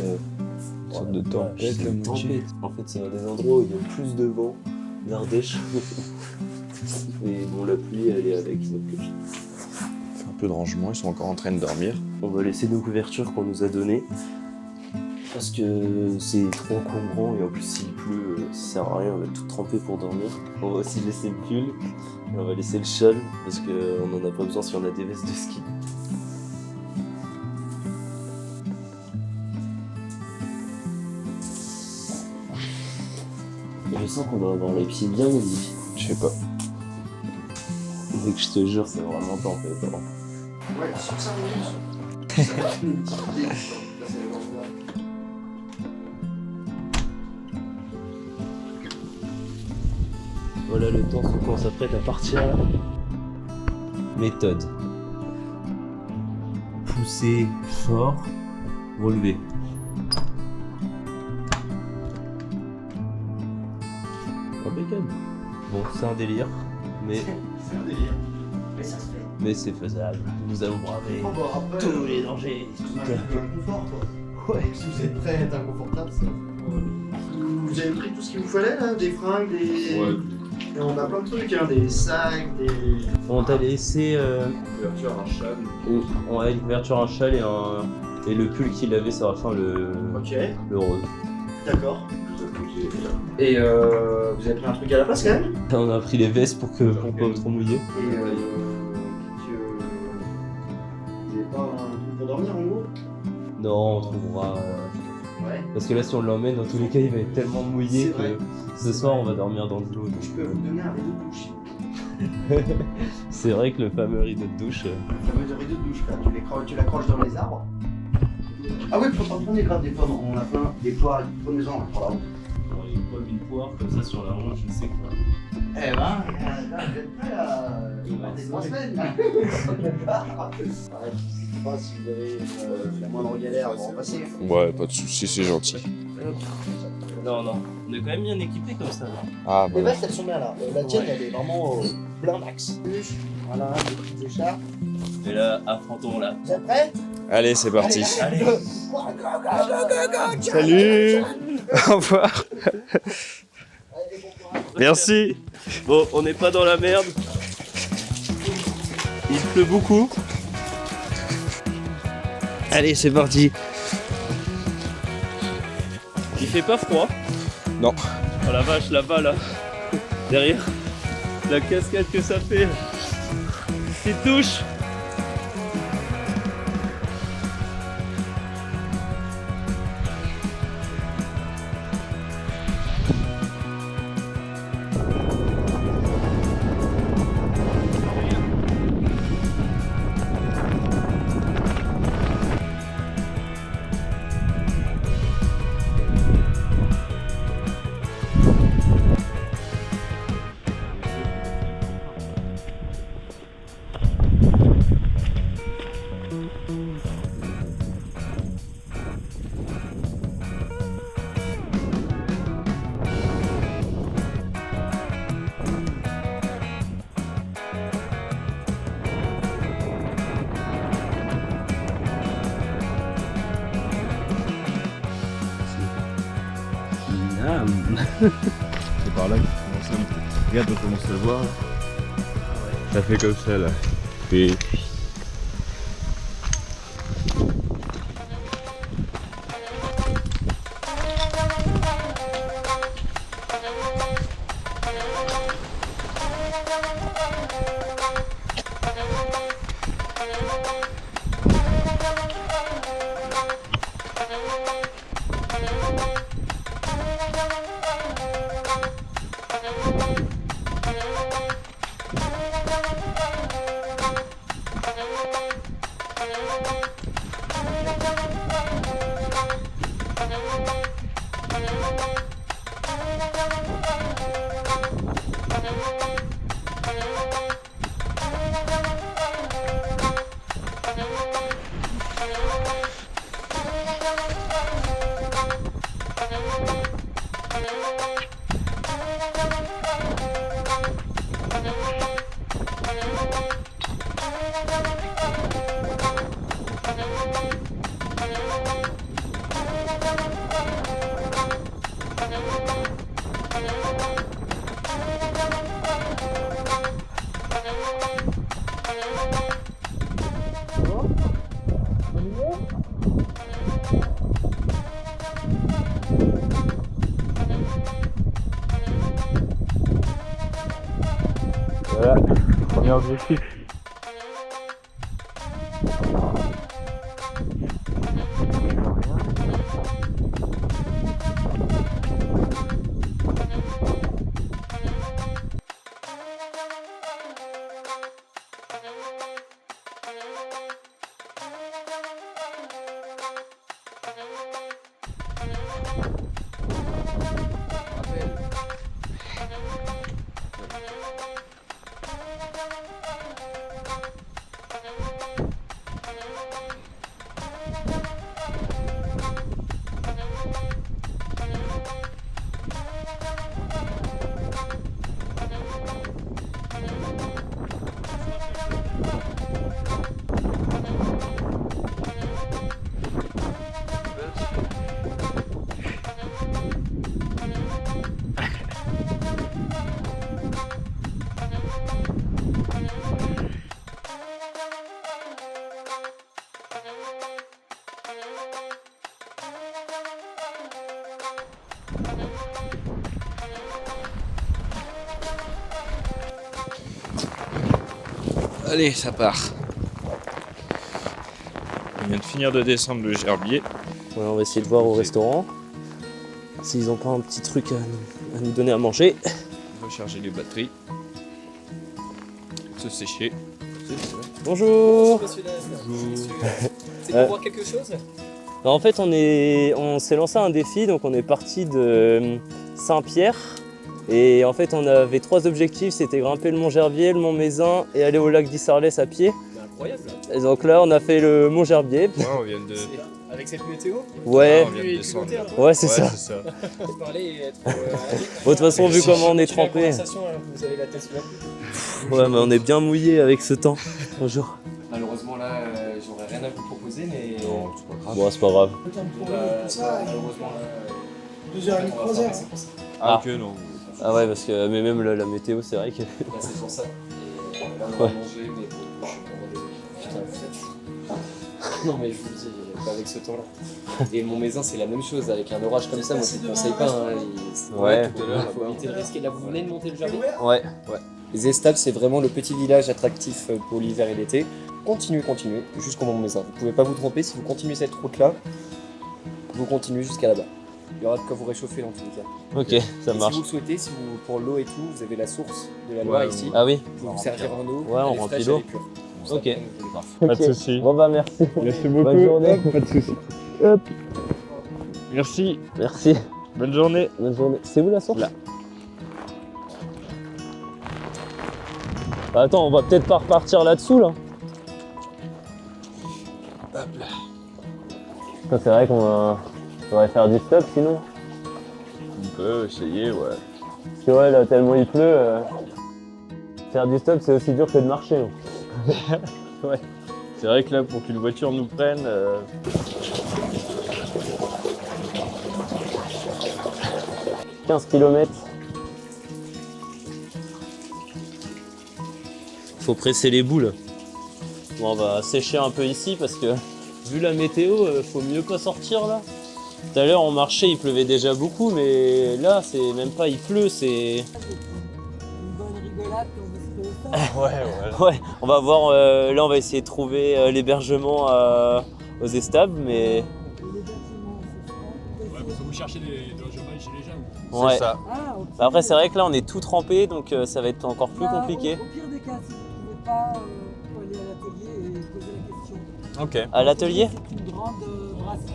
Une sorte de tempête, la moitié. En fait c'est un des endroits où il y a plus de vent d'Ardèche. Et bon la pluie elle est avec. Donc Fait un peu de rangement, ils sont encore en train de dormir. on va laisser nos couvertures qu'on nous a données. Parce que c'est trop encombrant et en plus s'il pleut, ça sert à rien, on va tout tremper pour dormir. On va aussi laisser le pull et on va laisser le châle parce qu'on n'en a pas besoin si on a des vestes de ski. Je sens qu'on doit avoir les pieds bien mouillés. Je sais pas. Mec, je te jure, c'est vraiment pas en fait. Hein. Ouais, sur 5 minutes. Voilà le temps qu'on s'apprête à partir. Méthode. Pousser fort, relever. Impeccable. Bon, c'est un délire, mais C'est un délire. Mais ça se fait. mais c'est faisable. Nous allons braver Oh, bah, après, tous les dangers. On a un confort, quoi. Ouais. Si vous êtes prêts à être inconfortable, ça. Vous avez pris tout ce qu'il vous fallait là? Des fringues, des. Ouais. Et on a plein de trucs, hein, des sacs, des. On t'a laissé Couverture, un châle. une couverture, un châle et le pull qu'il avait sur la fin, le rose. D'accord. Et vous avez pris un truc à la place quand même? On a pris les vestes pour pas trop mouiller. Et vous avez pas un truc pour dormir en gros? Non, on trouvera. Ouais. Parce que là, si on l'emmène, dans tous les cas, il va être tellement mouillé C'est vrai. que ce soir, on va dormir dans de l'eau. Je peux vous donner un rideau de douche. C'est vrai que le fameux rideau de douche. Le fameux rideau de douche là, tu l'accroches dans les arbres. Ah ouais, faut t'en prendre grave des pommes, on a plein, des poires, prenez-en là pour la route. Il faut une poire comme ça sur la route, je sais quoi. Eh ben, là, vous êtes prêts à des 3 semaines. Je sais pas si vous avez la moindre galère pour en passer. Ouais, pas de soucis, c'est gentil. Non, non, on est quand même bien équipés comme ça. Là. Ah, Les voilà. vestes, elles sont bien là. La tienne, elle est vraiment plein max. Voilà, des petites écharpes. Et là, affrontons-la. Vous êtes prêts? Allez, c'est parti. Allez. Salut. Au revoir. Merci. Bon, on n'est pas dans la merde. Il pleut beaucoup. Allez, c'est parti. Il fait pas froid? Non. Oh la vache, là-bas, là. Derrière. La cascade que ça fait. Petite douche. C'est par là que tu commences un peu. Regarde, on commence à le voir. Là. Ça fait comme ça là. Puis... Voilà, premier objectif. Allez, ça part. On vient de finir de descendre le gerbier. Ouais, on va essayer de voir au restaurant s'ils ont pas un petit truc à nous donner à manger. Recharger les batteries. Se sécher. Bonjour. C'est pour voir quelque chose? En fait, on s'est lancé un défi, donc on est parti de Saint-Pierre. Et en fait, on avait 3 objectifs, c'était grimper le Mont Gerbier, le Mont Mézin et aller au lac d'Issarlès à pied. Incroyable. Et donc là, on a fait le Mont Gerbier. Ouais, on vient de... Avec cette météo? Ouais. On vient de descendre. Ouais, c'est ça. Parler et être, Bon, de toute façon, vu comment on est trempé. Vous avez la tête sous la pluie. Ouais, mais on est bien mouillé avec ce temps. Bonjour. Malheureusement, là, j'aurais rien à vous proposer, mais. Non, c'est pas grave. Bon, c'est pas grave. Malheureusement, là. 2h30, 3h, c'est pour ça. Ah, que non. Ah ouais, parce que mais même la météo, c'est vrai que. Là, c'est pour ça. Et là, on va manger, mais je suis vraiment désolé. Putain, vous êtes fous. Non, mais je vous le dis, pas avec ce temps-là. Et mon Mézin, c'est la même chose. Avec un orage comme ça, moi, je ne conseille pas. Hein. Ouais. Tout à l'heure, il faut éviter le risque. Et là, vous venez de monter le jardin? Ouais. Les Estables, c'est vraiment le petit village attractif pour l'hiver et l'été. Continuez jusqu'au Mont Mézin. Vous ne pouvez pas vous tromper. Si vous continuez cette route-là, vous continuez jusqu'à là-bas. Il y aura de quoi vous réchauffer dans tous les cas. Ok, ça marche. Si vous le souhaitez, pour l'eau et tout, vous avez la source de la Loire ici. Ah oui. Vous pouvez vous servir en eau. Ouais, on elle est remplit fraîche, l'eau. elle est pure. Ok. Pas de soucis. Bon bah merci. Merci beaucoup. Bonne journée. Pas de soucis. Hop. Merci. Merci. Bonne journée. Bonne journée. C'est où la source? Là. Bah, attends, on va peut-être pas repartir là-dessous là. Hop là. C'est vrai qu'on va faire du stop sinon. On peut essayer, ouais. Parce que ouais, là tellement il pleut, faire du stop c'est aussi dur que de marcher. Hein. Ouais. C'est vrai que là, pour qu'une voiture nous prenne... 15 km. Faut presser les boules. Bon, on va sécher un peu ici parce que vu la météo, faut mieux pas sortir là. Tout à l'heure on marchait, il pleuvait déjà beaucoup, mais là c'est même pas il pleut, c'est... Une bonne rigolade quand vous serez au stade. Ouais, on va voir, là on va essayer de trouver l'hébergement aux Estables, mais... Ouais, parce que vous cherchez des logements chez les gens. Ouais. C'est ça. Ah, ok. Après c'est vrai que là on est tout trempé, donc ça va être encore plus compliqué. Au pire des cas, si vous ne trouvez pas, faut aller à l'atelier et poser la question. Ok. À l'atelier? C'est une grande brasserie.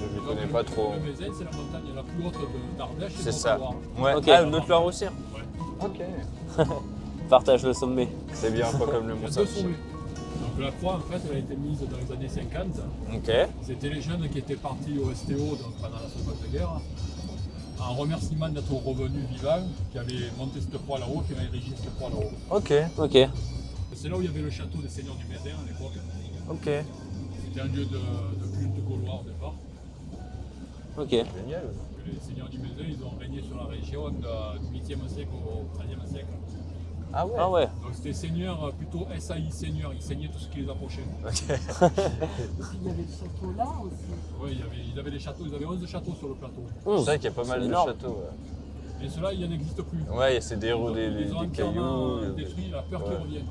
Je ne connais pas trop. Le Mézenc, c'est la montagne la plus haute d'Ardèche. C'est ça. Ouais. Ok. Ah, Haute-Loire aussi. Ok. Partage le sommet. C'est bien, pas comme le Il y a Mont deux Saint-Michel. sommets. Donc la croix, en fait, elle a été mise dans les années 50. Ok. C'était les jeunes qui étaient partis au STO donc pendant la Seconde Guerre, en remerciement d'être revenus vivants, qui avaient monté cette croix là-haut, qui avaient érigé cette croix là-haut. Ok. Ok. C'est là où il y avait le château des seigneurs du Mézenc à l'époque. Ok. C'était un lieu de culte gaulois au départ. Ok. Génial. Les seigneurs du Mézenc, ils ont régné sur la région du 8e siècle au 13e siècle. Ah ouais. Ah ouais. Donc c'était seigneurs, plutôt SAI seigneurs, ils saignaient tout ce qui les approchait. Et puis il y avait le château là aussi. Oui, ils avaient des châteaux, ils avaient 11 châteaux sur le plateau. C'est vrai qu'il y a pas mal de énorme. châteaux. Ouais. Et ceux-là, il n'existe plus. Ouais, c'est des roues, Ils ont des entièrement cailloux. détruit, la peur qu'ils reviennent.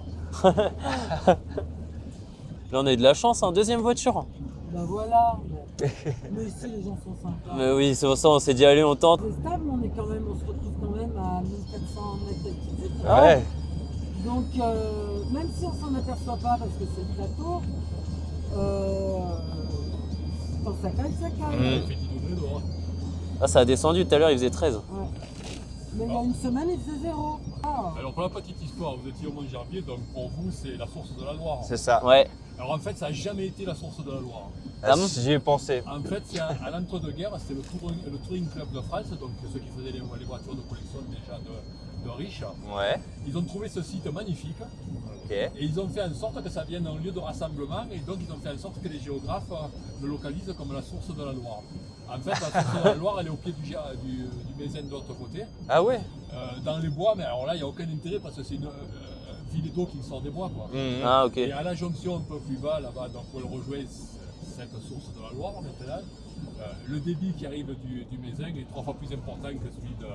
Là on a eu de la chance, hein, deuxième voiture. Ben voilà. Mais ici les gens sont sympas. Mais oui, c'est pour ça on s'est dit allez on tente. Les stables, on se retrouve quand même à 1400 mètres d'altitude. Ah ouais. Donc même si on s'en aperçoit pas parce que c'est le plateau, quand ça caille, ça caille. Il fait 10 degrés dehors. Ah ça a descendu tout à l'heure, il faisait 13. Ouais. Mais il y a une semaine, il faisait 0. Ah. Alors pour la petite histoire, vous étiez au Mont-Gerbier, donc pour vous c'est la source de la Loire. C'est ça. Ouais. Alors en fait ça n'a jamais été la source de la Loire. Ah, j'y ai pensé. En fait c'est à l'entre-deux-guerres, c'était le Touring Club de France, donc ceux qui faisaient les voitures de collection déjà de riches. Ouais. Ils ont trouvé ce site magnifique. Ok. Et ils ont fait en sorte que ça vienne un lieu de rassemblement et donc ils ont fait en sorte que les géographes le localisent comme la source de la Loire. En fait, la source de la Loire, elle est au pied du Mézenc de l'autre côté. Ah ouais. Dans les bois, mais alors là, il n'y a aucun intérêt parce que c'est une filet d'eau qui sort des bois. Quoi. Ah ok. Et à la jonction un peu plus bas, là-bas, donc on rejoint cette source de la Loire maintenant. Le débit qui arrive du Mézenc est 3 fois plus important que celui de...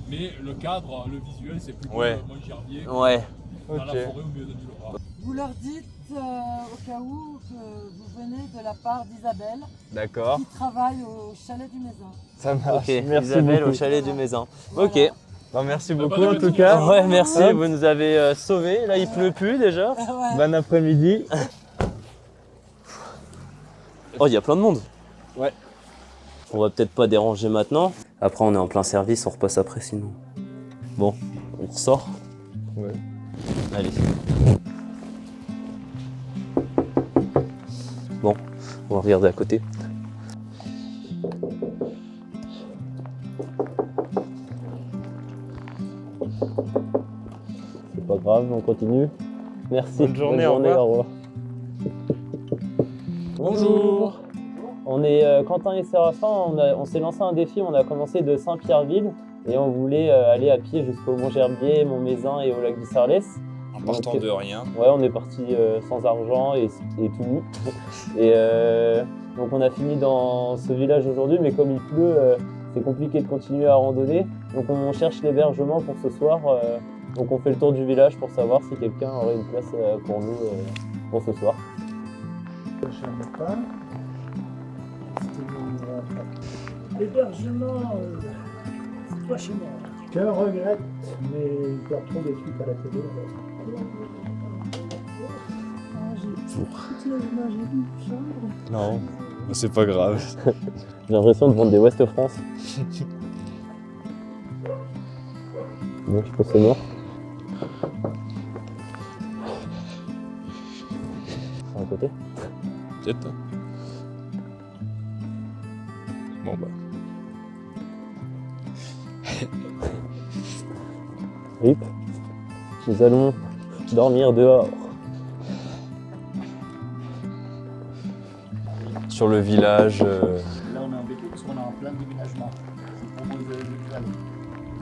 Mais le cadre, le visuel, c'est plutôt Mont-Gerbier. Ouais. Dans la forêt au milieu de nulle part. Vous leur dites au cas où que vous venez de la part d'Isabelle. D'accord. Qui travaille au chalet du Mézenc. Ça marche. Ok, Merci Isabelle beaucoup. au chalet du Mézenc. Voilà. Ok. Bon, merci beaucoup en tout cas. Ouais, merci, Hop. vous nous avez sauvés. Là il pleut plus déjà. Ouais. Bon après-midi. Oh, il y a plein de monde. Ouais. On va peut-être pas déranger maintenant. Après, on est en plein service, on repasse après sinon. Bon, on ressort. Ouais. Allez. Bon, on va regarder à côté. C'est pas grave, on continue. Merci. Bonne journée, au revoir. au revoir. Bonjour. On est Quentin et Séraphin, on s'est lancé un défi, on a commencé de Saint-Pierreville et on voulait aller à pied jusqu'au Mont-Gerbier, Mont-Mézenc et au lac du Sarlès. En partant de rien. Ouais, on est parti sans argent et tout nu. Et donc on a fini dans ce village aujourd'hui, mais comme il pleut, c'est compliqué de continuer à randonner. Donc on cherche l'hébergement pour ce soir. Donc on fait le tour du village pour savoir si quelqu'un aurait une place pour nous pour ce soir. L'hébergement, c'est pas chez moi. Je regrette, mais je suis trop déçu à la télé. Non, c'est pas grave. J'ai l'impression de vendre des West France. Bon, je pense que c'est mort. C'est à côté. Peut-être. Bon bah. Rip. Nous allons dormir dehors. Sur le village. Là, on est embêté parce qu'on est en plein déménagement. Je vous propose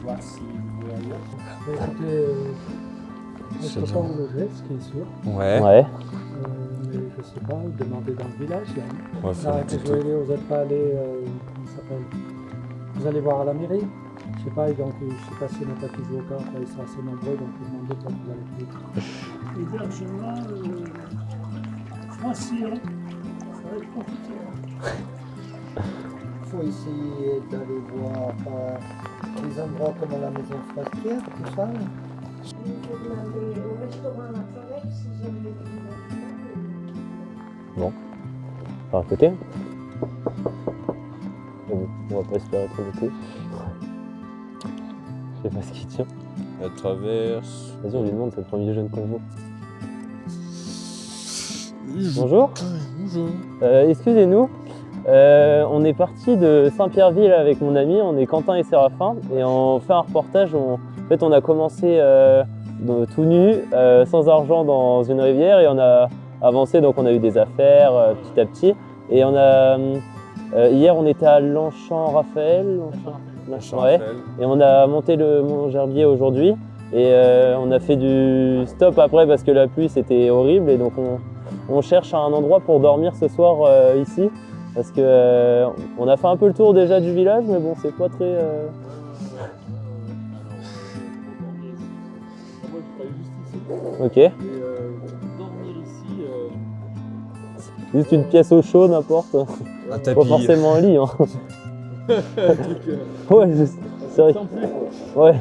voir si vous voulez ailleurs. Mais écoutez, je ne peux pas vous loger, ce qui est sûr. Ouais. Ouais. Mais je sais pas, demandez dans le village. Là. Ouais, faut un petit Vous n'êtes pas allé, comment ça s'appelle? Vous allez voir à la mairie. Je sais pas, donc je sais pas s'il n'y en a pas qui jouent au cartes, ils sont assez nombreux, donc vous demandez quand vous allez plus. Hébergement, financier, ça va être compliqué. Il faut essayer d'aller voir les endroits comme la maison Frastière, tout ça. Je vais demander au restaurant La Toilette si j'avais Bon. Par à côté. Bon, on va pas espérer trop beaucoup. Je sais pas ce qu'il tient. La traverse. Vas-y, on lui demande, c'est le premier jeune qu'on voit. Bonjour. Bonjour. Excusez-nous. On est parti de Saint-Pierreville avec mon ami, on est Quentin et Séraphin, et on fait un reportage. En fait, on a commencé tout nu, sans argent dans une rivière, et on a avancé, donc on a eu des affaires petit à petit. Et on a hier, on était à Longchamp-Raphaël. Ouais. Et on a monté le Mont Gerbier aujourd'hui, et on a fait du stop après parce que la pluie c'était horrible, et donc on cherche un endroit pour dormir ce soir ici. Parce que on a fait un peu le tour déjà du village, mais bon, c'est pas très. Ok. Dormir ici. Juste une pièce au chaud, n'importe. Un tapis. Pas forcément un lit. Hein. Ouais, juste. C'est vrai. Ouais.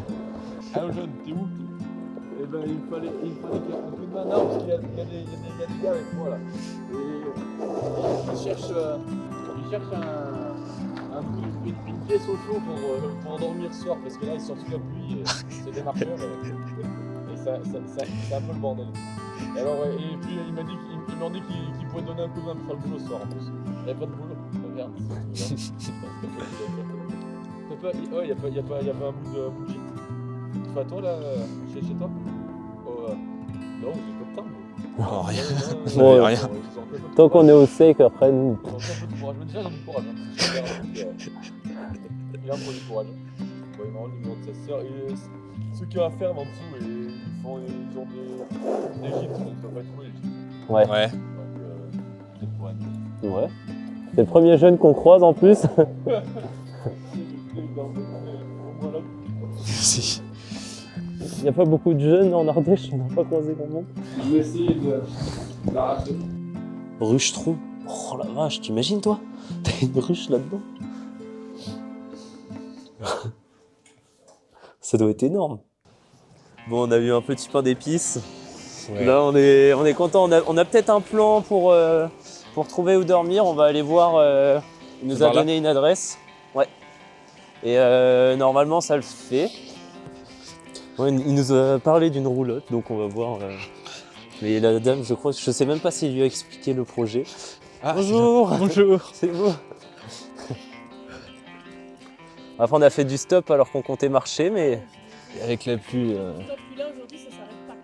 Alors jeune, t'es où? Eh ben il fallait un coup de main là, parce qu'il y a des gars avec moi là. Et ils cherchent une pièce au chaud pour dormir ce soir, parce que là ils sont sous la pluie, c'est des marcheurs et c'est un peu le bordel. Et alors et puis ils m'ont dit qu'ils pouvaient donner un coup de main pour faire le boulot ce soir en plus. Il n'y a pas de boulot, regarde. Il n'y a pas un bout de bougie? Enfin toi là, chez toi? Non, j'ai pas de temps. Non, rien. Bon, rien. Tant qu'on est au sec, après nous. Ils ont un peu de courage, mais déjà ils ont du courage. Il a un peu du courage. Bon, il m'ont de sa sœur. Et ceux qui ont la ferme en dessous, ils ont des gîtes, donc ça va pas être trop les gîtes. Ouais. Ouais. Ouais. C'est le premier jeune qu'on croise en plus. Merci. Il n'y a pas beaucoup de jeunes en Ardèche, on n'a pas croisé grand monde. Je vais essayer de l'arracher. Rucheron. Oh la vache, t'imagines toi? T'as une ruche là-dedans? Ça doit être énorme. Bon, on a eu un petit pain d'épices. Ouais. Là, on est content. On a peut-être un plan pour trouver où dormir. On va aller voir. Il nous a donné une adresse. Ouais. Et normalement, ça le fait. Ouais, il nous a parlé d'une roulotte, donc on va voir. Mais la dame, je crois, je sais même pas s'il lui a expliqué le projet. Ah, bonjour. Bonjour. C'est vous. Après, on a fait du stop alors qu'on comptait marcher, mais avec la pluie. Là aujourd'hui, ça s'arrête pas.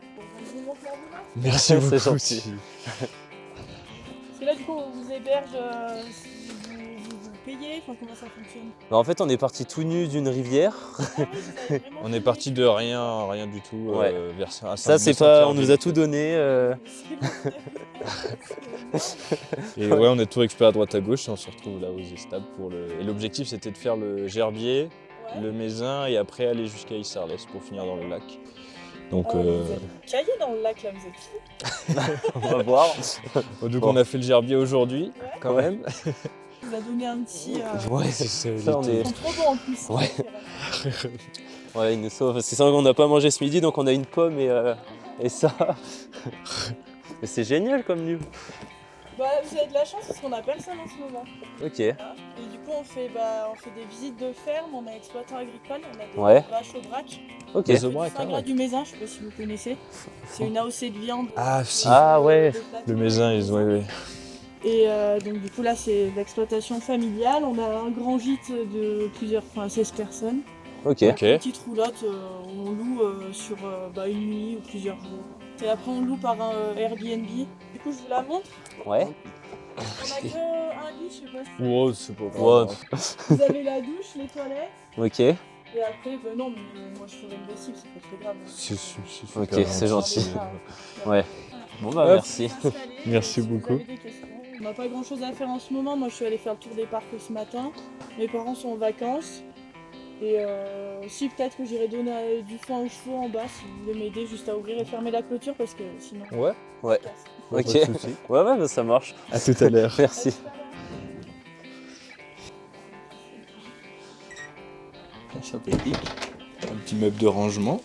Vous montre la roue là. Merci beaucoup. C'est gentil. Parce que là, du coup, on vous héberge, vous payez, enfin, comment ça fonctionne? En fait, on est parti tout nu d'une rivière. On est parti de rien du tout. Ouais. Vers ça, c'est pas. On nous a tout donné. Et ouais, on a tout récupéré à droite à gauche et on se retrouve là aux éstables pour le. Et l'objectif, c'était de faire le Gerbier, le Mézin et après aller jusqu'à Issarlès pour finir dans le lac. Donc. Vous êtes caillé dans le lac là, vous êtes fous. On va voir. Donc on a fait le Gerbier aujourd'hui, quand même. Vous a donné un petit. Ouais, c'est ça. Ils sont trop bons en plus. Ouais. Ouais, il nous sauve. C'est ça qu'on n'a pas mangé ce midi, donc on a une pomme et ça. Mais c'est génial comme lieu. Bah, vous avez de la chance parce qu'on a personne en ce moment. Ok. Et du coup, on fait des visites de ferme, on est exploitant agricole, on a des vaches au braque. Ok. Des Saint-Gras du Mézin, je sais pas si vous connaissez. C'est une AOC de viande. Ah, si. Ah, ouais. Le Mézin, ouais. Et donc, du coup, là, c'est l'exploitation familiale. On a un grand gîte de 16 personnes. Ok. Une petite roulotte, on loue sur une nuit ou plusieurs jours. Et après, on loue par un Airbnb. Du coup, je vous la montre. Ouais. On a que un lit, je sais pas si... Ouais, c'est pas grave. Vous avez la douche, les toilettes. Ok. Et après, ben non, mais moi je ferai une lessive, c'est pas très grave. C'est super Ok, c'est gentil. Ouais. Ouais. Bon bah Hop. merci. Merci Si vous beaucoup. avez des questions. On n'a pas grand chose à faire en ce moment. Moi je suis allée faire le tour des parcs ce matin. Mes parents sont en vacances. Et si peut-être que j'irai donner du foin aux chevaux en bas si vous voulez m'aider juste à ouvrir et fermer la clôture parce que sinon. Ouais. Ouais. Pas Ok. de souci. Ouais, bah ça marche. À tout à l'heure. Merci. Sympathique. Un petit meuble de rangement.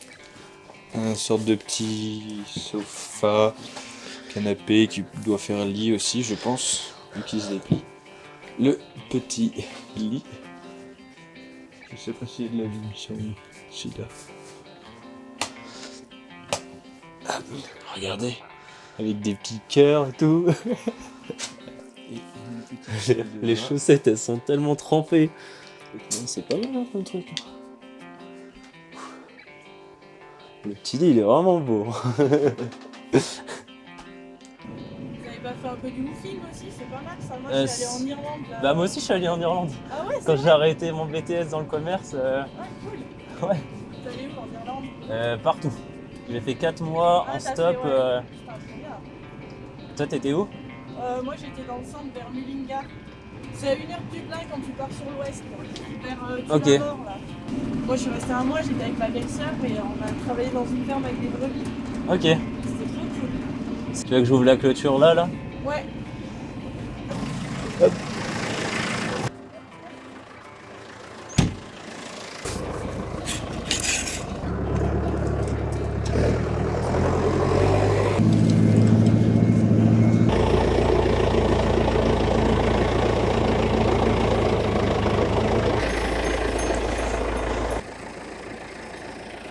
Un sorte de petit sofa, canapé qui doit faire lit aussi, je pense, vu qu'il se déplie. Le petit lit. Je sais pas s'il y a de la lumière celui-là. Hop, regardez, avec des petits cœurs et tout. Et une petite salle de Les bain. chaussettes, elles sont tellement trempées. C'est pas mal hein, comme truc. Le petit lit, il est vraiment beau. Vous avez pas fait un peu du woofing aussi, c'est pas mal ça. Moi je suis allée en Irlande là. Bah moi aussi je suis allé en Irlande. Ah ouais, c'est Quand vrai j'ai arrêté mon BTS dans le commerce, Ah cool. ouais, T'es allé où en Irlande? partout. J'ai fait 4 mois Ah, en t'as stop. fait, ouais. Putain, trop bien. Toi t'étais où? Moi j'étais dans le centre vers Mullingar. C'est à 1 heure de Dublin quand tu pars sur l'ouest, vers Ok. Tullamore là. Moi je suis restée un mois, j'étais avec ma belle-sœur et on a travaillé dans une ferme avec des brebis. Ok. C'était trop cool. Tu veux que j'ouvre la clôture là? Ouais.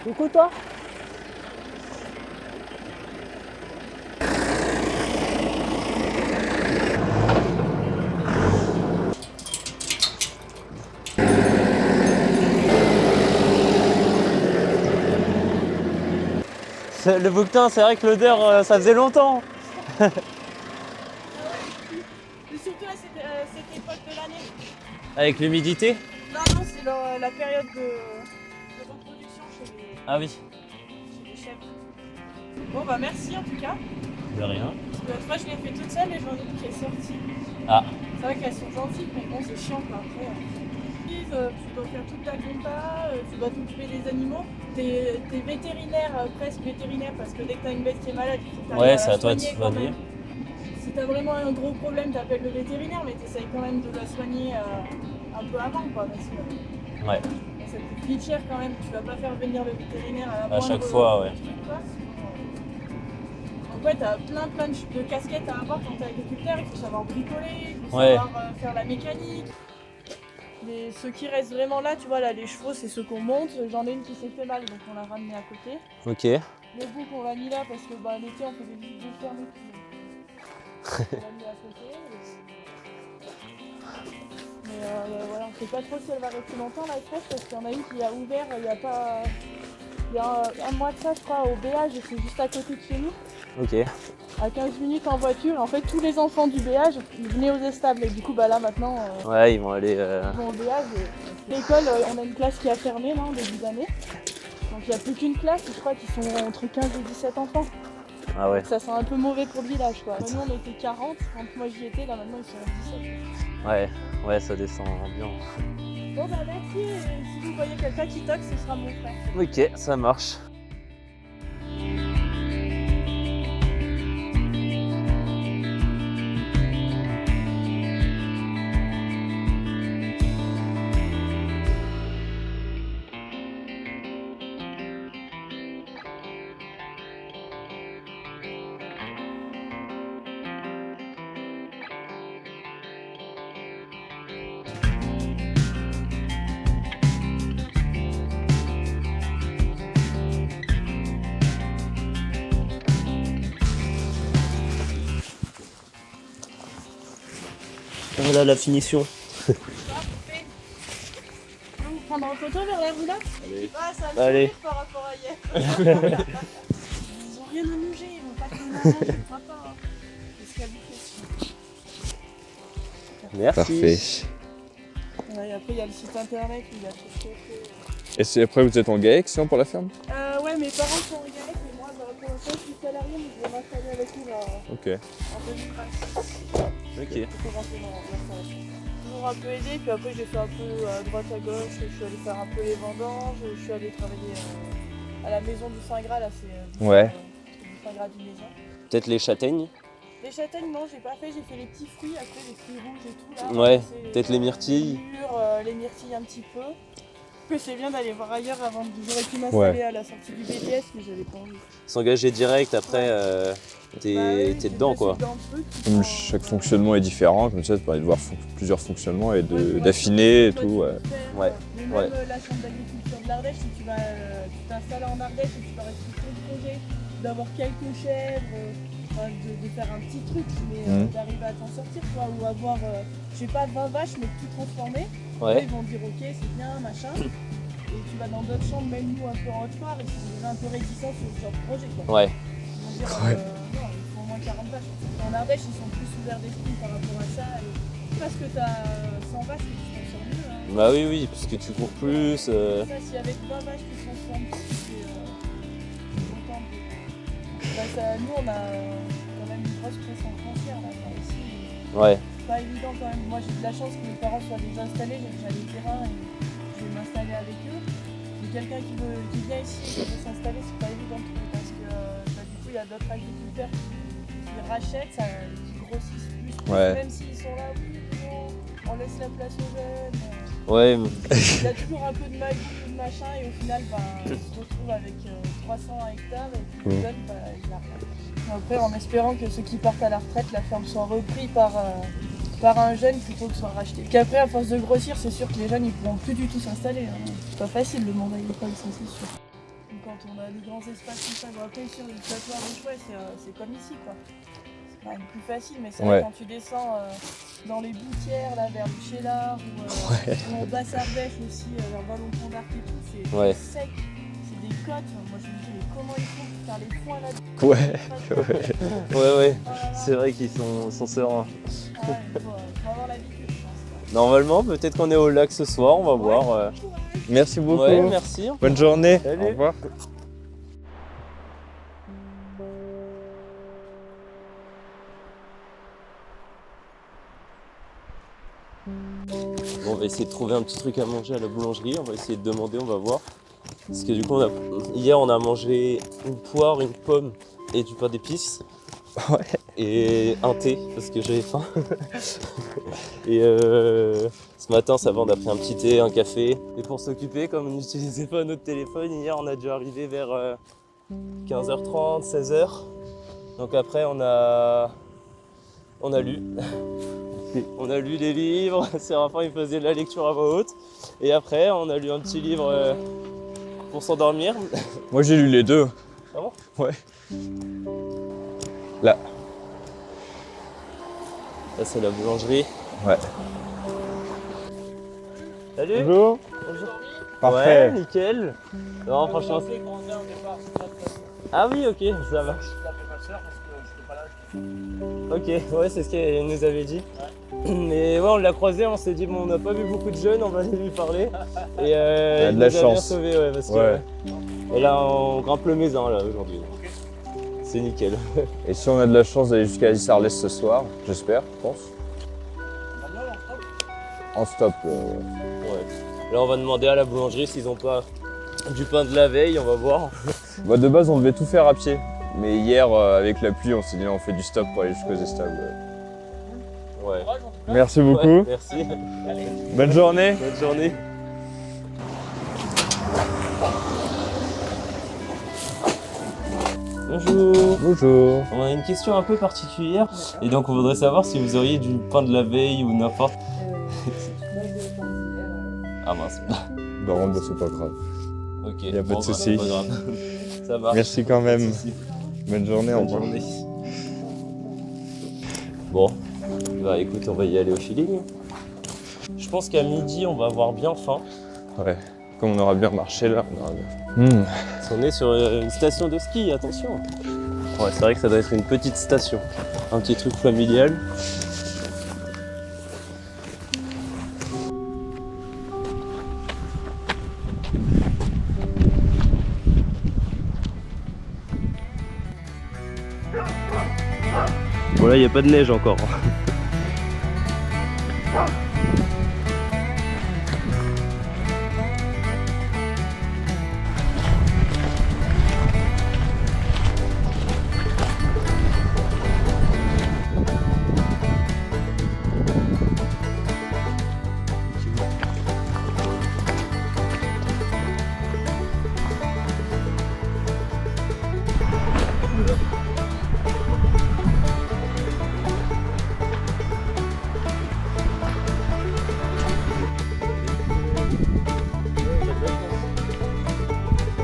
Coucou toi. Le bouquetin, c'est vrai que l'odeur, ça faisait longtemps. Et surtout à cette époque de l'année. Avec l'humidité? Non, non, c'est la période de reproduction chez Ah oui. les chèvres. Bon bah merci en tout cas. De rien. Parce que moi je l'ai fait toute seule et j'en ai une qui est sortie. Ah. C'est vrai qu'elles sont gentilles, mais bon c'est chiant quoi après. Tu dois faire toute ta compta, tu dois t'occuper des animaux. T'es vétérinaire, presque vétérinaire, parce que dès que t'as une bête qui est malade, il faut que Ouais, t'ailles c'est la à toi de soigner quand soigner. même. Si t'as vraiment un gros problème, t'appelles le vétérinaire, mais t'essayes quand même de la soigner un peu avant quoi. Parce que Ouais. ça coûte vite cher quand même, tu vas pas faire venir le vétérinaire à la À chaque moindre fois, ouais. truc, quoi, sinon, donc ouais, t'as plein de casquettes à avoir quand t'es agriculteur, il faut savoir bricoler, il faut Ouais. savoir faire la mécanique. Ceux qui restent vraiment là, tu vois, là les chevaux c'est ceux qu'on monte, j'en ai une qui s'est fait mal donc on l'a ramené à côté. Ok. Le bouc on l'a mis là parce que bah, l'été on fait des visites de ferme et tout. On l'a mis à côté. Mais voilà, on sait pas trop si elle va rester longtemps la crèche parce qu'il y en a une qui a ouvert il y a un mois de ça je crois au béage et c'est juste à côté de chez nous. Ok. À 15 minutes en voiture, en fait tous les enfants du béage ils venaient aux éstables et du coup bah là maintenant Ouais, ils vont aller. ils vont au béage. L'école, on a une classe qui a fermé là en début d'année. Donc il n'y a plus qu'une classe, je crois qu'ils sont entre 15 et 17 enfants. Ah ouais. Donc ça sent un peu mauvais pour le village quoi. Nous on était 40, quand moi j'y étais, là maintenant ils sont 17. Ouais, ouais, ça descend bien. Bon bah merci, et si vous voyez quelqu'un qui toque, ce sera mon frère. Ok, ça marche. Voilà la finition. On va vous prendre en photo vers la rue là. Allez. Ah, ça a Allez. changé par rapport à hier. Ils ont rien à manger, ils vont pas te donner à manger, je crois pas. Hein. Qu'est-ce qu'il y a bouffé Merci. Parfait. Ouais, et après il y a le site internet où il y a tout ce qu'il faut. Et après vous êtes en GAEC sinon pour la ferme? Ouais, mes parents sont en GAEC, mais moi pour l'instant je suis salarié, mais je vais m'installer avec eux là, Ok. en 2026. Ok. Pour commencer l'installation. Toujours un peu aidé, puis après j'ai fait un peu à droite à gauche, je suis allé faire un peu les vendanges, je suis allé travailler à la maison du Saint Gras, là c'est Ouais. du Saint Gras du maison. Peut-être les châtaignes? Les châtaignes, non, j'ai pas fait, j'ai fait les petits fruits, après les fruits rouges et tout là. Ouais, C'est peut-être les myrtilles. les myrtilles un petit peu. Que c'est bien d'aller voir ailleurs avant, j'aurais pu m'installer Ouais. à la sortie du BTS, mais j'avais pas envie. S'engager direct, après t'es dedans quoi. Comme chaque fonctionnement est différent, comme ça permet de voir plusieurs fonctionnements et d'affiner et tout. Ouais. Ouais. Mais même la chambre d'agriculture de l'Ardèche, si tu t'installes en Ardèche et tu vas rester ton projet, d'avoir quelques chèvres, de faire un petit truc, mais d'arriver à t'en sortir, quoi, ou avoir, je sais pas, 20 vaches, mais tout transformé. Ouais. Ils vont dire ok, c'est bien, machin. Et tu vas dans d'autres chambres, même nous un peu en Haute-Loire, ils sont déjà un peu réticents sur ce genre de projet, quoi. Ouais. Ils vont dire, Ouais. non, il faut au moins 40 vaches. En Ardèche, ils sont plus ouverts d'esprit par rapport à ça. Et parce que t'as 100 vaches, que tu t'en sors mieux. Hein. Bah oui, parce que tu cours plus. Ça, si avec 20 vaches qui se transforment plus, c'est content. Nous, on a quand même une grosse pression foncière là, ici. Ouais. C'est pas évident quand même. Moi, j'ai de la chance que mes parents soient déjà installés, j'ai déjà les terrains et je vais m'installer avec eux. Mais quelqu'un qui vient ici et qui veut s'installer, c'est pas évident de trouver parce que du coup, il y a d'autres agriculteurs qui rachètent, qui grossissent plus. Ouais. Même s'ils sont là, oui, non, on laisse la place aux jeunes. Ouais. Il y a toujours un peu de magouille ou de machin et au final, ils se retrouvent avec 300 hectares et puis les jeunes, ils arrêtent. Après, en espérant que ceux qui partent à la retraite, la ferme soit reprise par un jeune plutôt que soit racheté. Qu'après, à force de grossir, c'est sûr que les jeunes, ils pourront plus du tout s'installer. Hein. C'est pas facile le monde agricole, ça c'est sûr. Donc, quand on a des grands espaces comme ça, bon, après sur le plateau à Rochouet, c'est comme ici, quoi. C'est quand même plus facile, mais c'est vrai quand tu descends dans les Boutières, là, vers le Chélard, ou en Basse-Ardèche aussi, vers Vallon-Pont d'Arc et tout, c'est sec. C'est des côtes. Moi, je me dis, mais comment ils font pour faire les points là-dedans? Ouais. C'est vrai qu'ils sont sereins. Ouais, faut avoir l'habitude, je pense. Normalement, peut-être qu'on est au lac ce soir, on va voir. Merci beaucoup. Ouais, merci. Bonne journée. Salut. Au revoir. Bon, on va essayer de trouver un petit truc à manger à la boulangerie, on va essayer de demander, on va voir. Parce que du coup, hier on a mangé une poire, une pomme et du pain d'épices. Ouais. Et un thé, parce que j'avais faim. Et ce matin, ça va, on a pris un petit thé, un café. Et pour s'occuper, comme on n'utilisait pas notre téléphone, hier on a dû arriver vers 15h30, 16h. Donc après, on a lu. On a lu des livres, Séraphin il faisait de la lecture à voix haute. Et après, on a lu un petit livre pour s'endormir. Moi j'ai lu les deux. Ah bon? Ouais. Là. Ça c'est la boulangerie. Ouais. Salut. Bonjour. Bonjour. Parfait. Ouais, nickel. Non, franchement. Ah oui, ok, ça va. Ok, ouais, c'est ce qu'elle nous avait dit. Mais ouais, on l'a croisé, on s'est dit, bon, on n'a pas vu beaucoup de jeunes, on va aller lui parler. Et il a il de la nous a bien chance. sauvé, ouais, parce que. Et là, on grimpe le Mézin, là, aujourd'hui. C'est nickel. Et si on a de la chance d'aller jusqu'à Isarlès ce soir, j'espère, je pense. En stop. Ouais. Là, on va demander à la boulangerie s'ils ont pas du pain de la veille, on va voir. Bah, de base, on devait tout faire à pied. Mais hier, avec la pluie, on s'est dit, on fait du stop pour aller jusqu'aux éstables. Ouais. Merci beaucoup. Ouais, merci. Bonne journée. Bonne journée. Bonjour. Bonjour. On a une question un peu particulière et donc on voudrait savoir si vous auriez du pain de la veille ou n'importe. Ah mince. Bah, c'est pas grave. Ok. Y a pas de soucis. C'est pas grave. Ça marche. Merci quand même. Bonne journée, au revoir. Bon, bah écoute, on va y aller au feeling. Je pense qu'à midi, on va avoir bien faim. Ouais, comme on aura bien marché là, on aura bien. On est sur une station de ski, attention. Ouais, c'est vrai que ça doit être une petite station. Un petit truc familial. Bon là il n'y a pas de neige encore.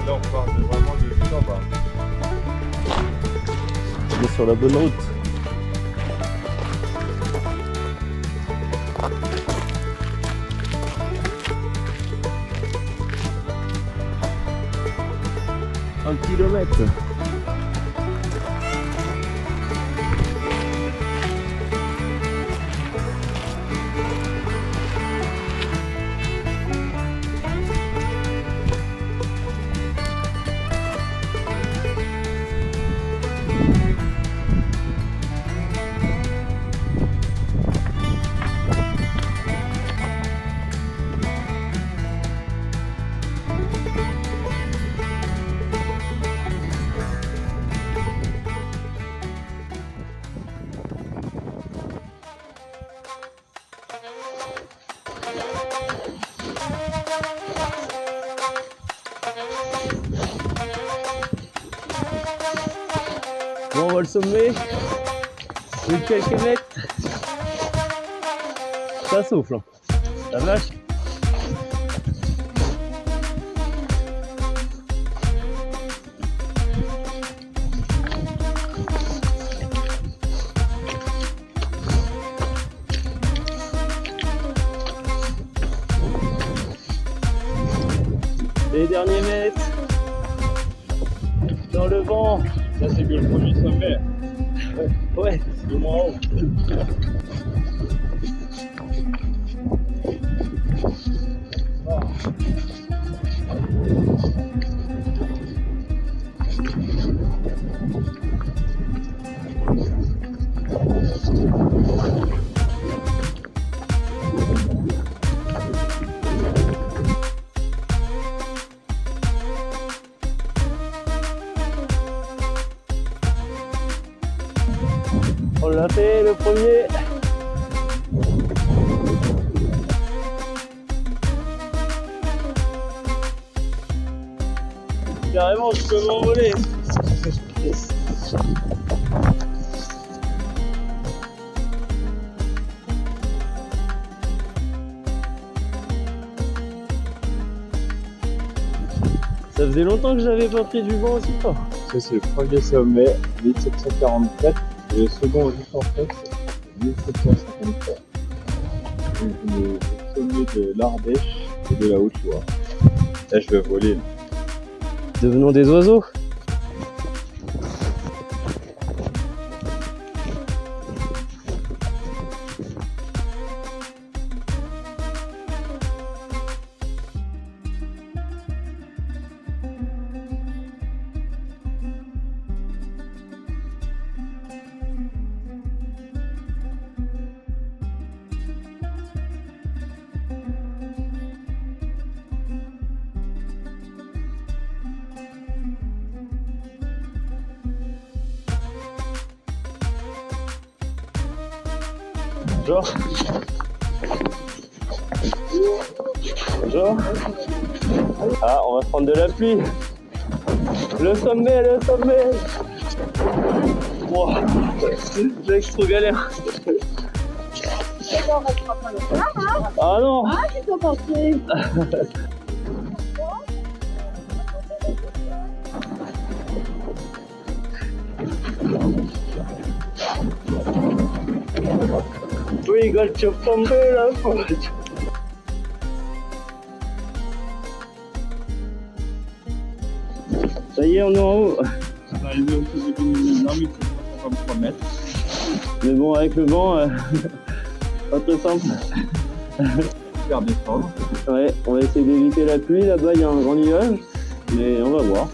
Là on part vraiment de tout en bas. On est sur la bonne route. Un kilomètre. Bon, on voit le sommet. Plus de quelques mètres. Ça souffle. Hein. La vache. Les derniers mètres. Dans le vent. Ça c'est que le premier sommet. Ouais. C'est le moins haut. On l'a fait le premier. Carrément, je peux m'envoler. Ça faisait longtemps que j'avais pas pris du vent aussi fort. Ça c'est le premier sommet, 1744. Et le second juste en face, c'est 1754. Le sommet de l'Ardèche et de la Haute-Loire. Là je vais voler. Là. Devenons des oiseaux. Bonjour. Bonjour. Ah, on va prendre de la pluie. Le sommet, le sommet. Wow. C'est trop galère. Ah non. Ah, tu peux passer. We got you from there. Ça y est, on est en haut. On est arrivé au tout début du 1853 mètres. Mais bon, avec le vent, pas très simple. Faire descendre. Ouais, on va essayer d'éviter la pluie. Là-bas, il y a un grand nuage, mais on va voir.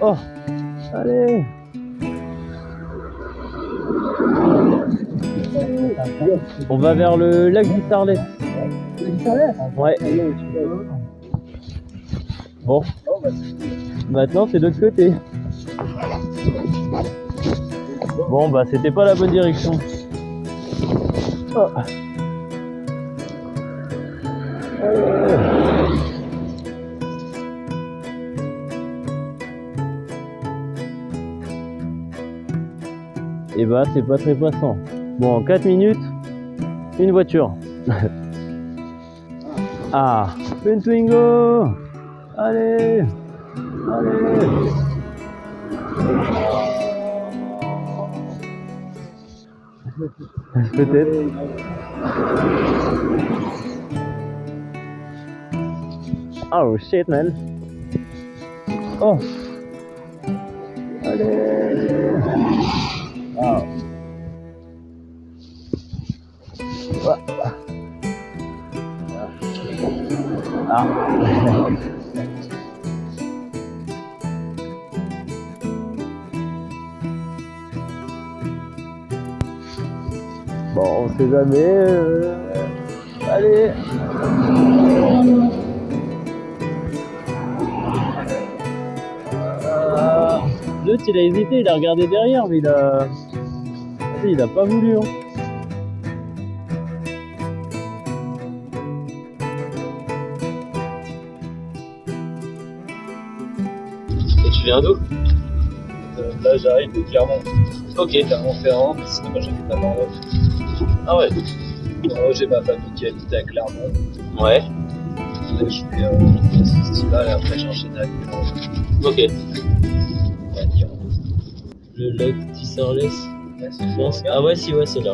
Oh, allez. On va vers le lac du Sarlet. Ouais. Bon. Maintenant c'est de l'autre côté. Bon bah c'était pas la bonne direction. Oh. Et bah c'est pas très passant. Bon, en 4 minutes, une voiture. Ah, une Twingo. Allez, allez. Peut-être. Oh shit man. Oh. Allez. Wow. Ah. Bon, on sait jamais. Allez. L'autre il a hésité, il a regardé derrière, mais il a pas voulu. Hein. Et tu viens d'où? Là j'arrive de Clermont. Ok. Clermont-Ferrand, sinon moi j'habite à Morges. Ah ouais. Moi j'ai ma famille qui habite à Clermont. Ouais. Là je fais ce festival et après j'enchaîne à Lyon. Ok. Le lac d'Isarles. Ah ouais, si, ouais, c'est là.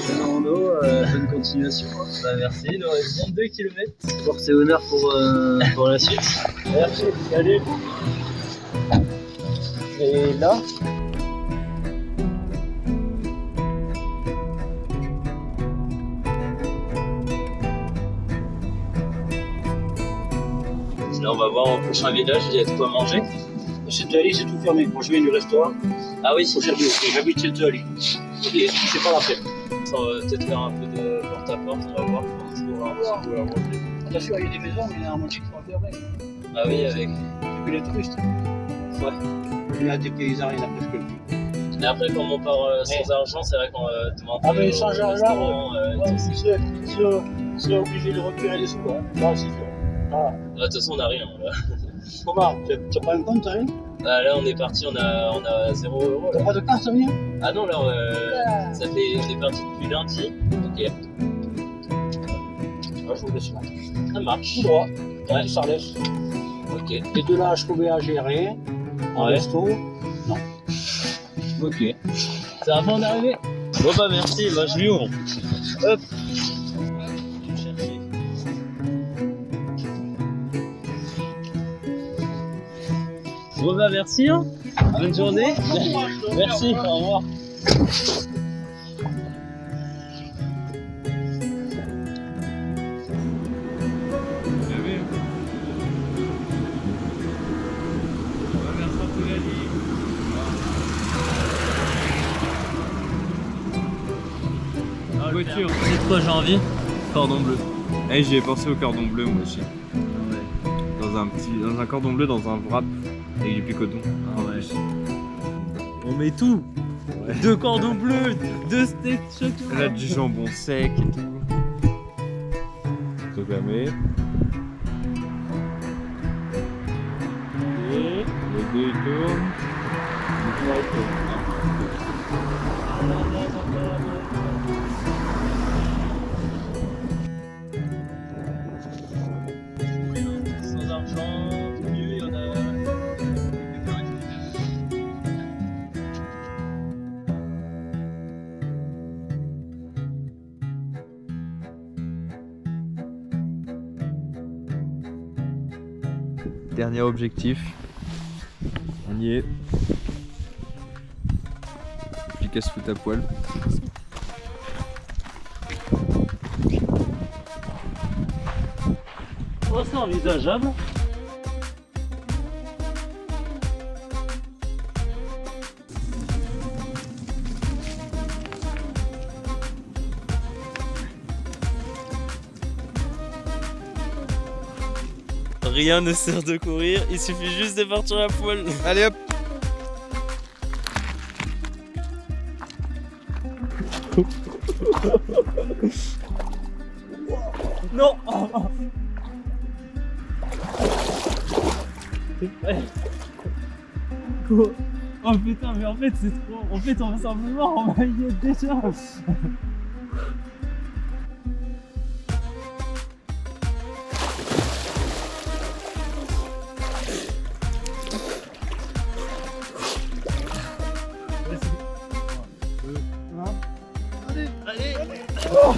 Fernando, bonne continuation. Bah merci, il nous reste 22 km. Force et honneur pour la suite. Merci, salut. Et là on va voir au prochain village, il y a de quoi manger. Sainte-Eulalie, c'est tout fermé. Moi je viens du restaurant. Ah oui, aujourd'hui, j'habite Sainte-Eulalie. Ok, c'est pas la peine. Ça va peut-être faire un peu de porte-à-porte, on va voir pour trouver un petit peu à manger. Attention, il y a des maisons, mais il y a un moitié qui sont fermées. Ah oui, avec. C'est que les touristes. Ouais. Il y a des paysans, il y en a presque plus. Mais après, quand on part sans argent, c'est vrai qu'on va demander. Ah, mais sans argent, c'est obligé de retirer les sous. Hein. Non, c'est sûr. Ah. De toute façon, on n'a rien. Là. Comment? Tu n'as pas un compte, hein? Ah, là, on est parti, on a 0 €. T'as pas de carte, ça vient? Ah non, là, ça fait, on est parti depuis lundi. Ok. Ah, je vous laisse là. Ça marche. Tout droit. Ouais. Ça laisse. Ok. Et de là, je pouvais gérer. En resto. Non. Ok. Ça va pas en arriver? Bon bah merci, bah je lui ouvre. Hop. Bon bah merci, hein. Bonne journée. Merci, au revoir. Voiture. C'est quoi j'ai envie? Cordon bleu. Eh, j'y ai pensé au cordon bleu moi aussi. Dans un cordon bleu, dans un wrap avec du picoton. Ah ouais. On met tout. Ouais. 2 cordons bleus, 2 steaks chacun. Là du jambon sec et tout. Programmé. Et les deux ils tournent. Les trois ils tournent. Sans argent, mieux il y en a. Dernier objectif. On y est. Efficace foot à poil. Oh, c'est envisageable. Rien ne sert de courir, il suffit juste de partir à poil. Allez hop. Non. Oh putain, mais en fait c'est trop. En fait on va simplement on va y être déjà. Allez, allez. Oh.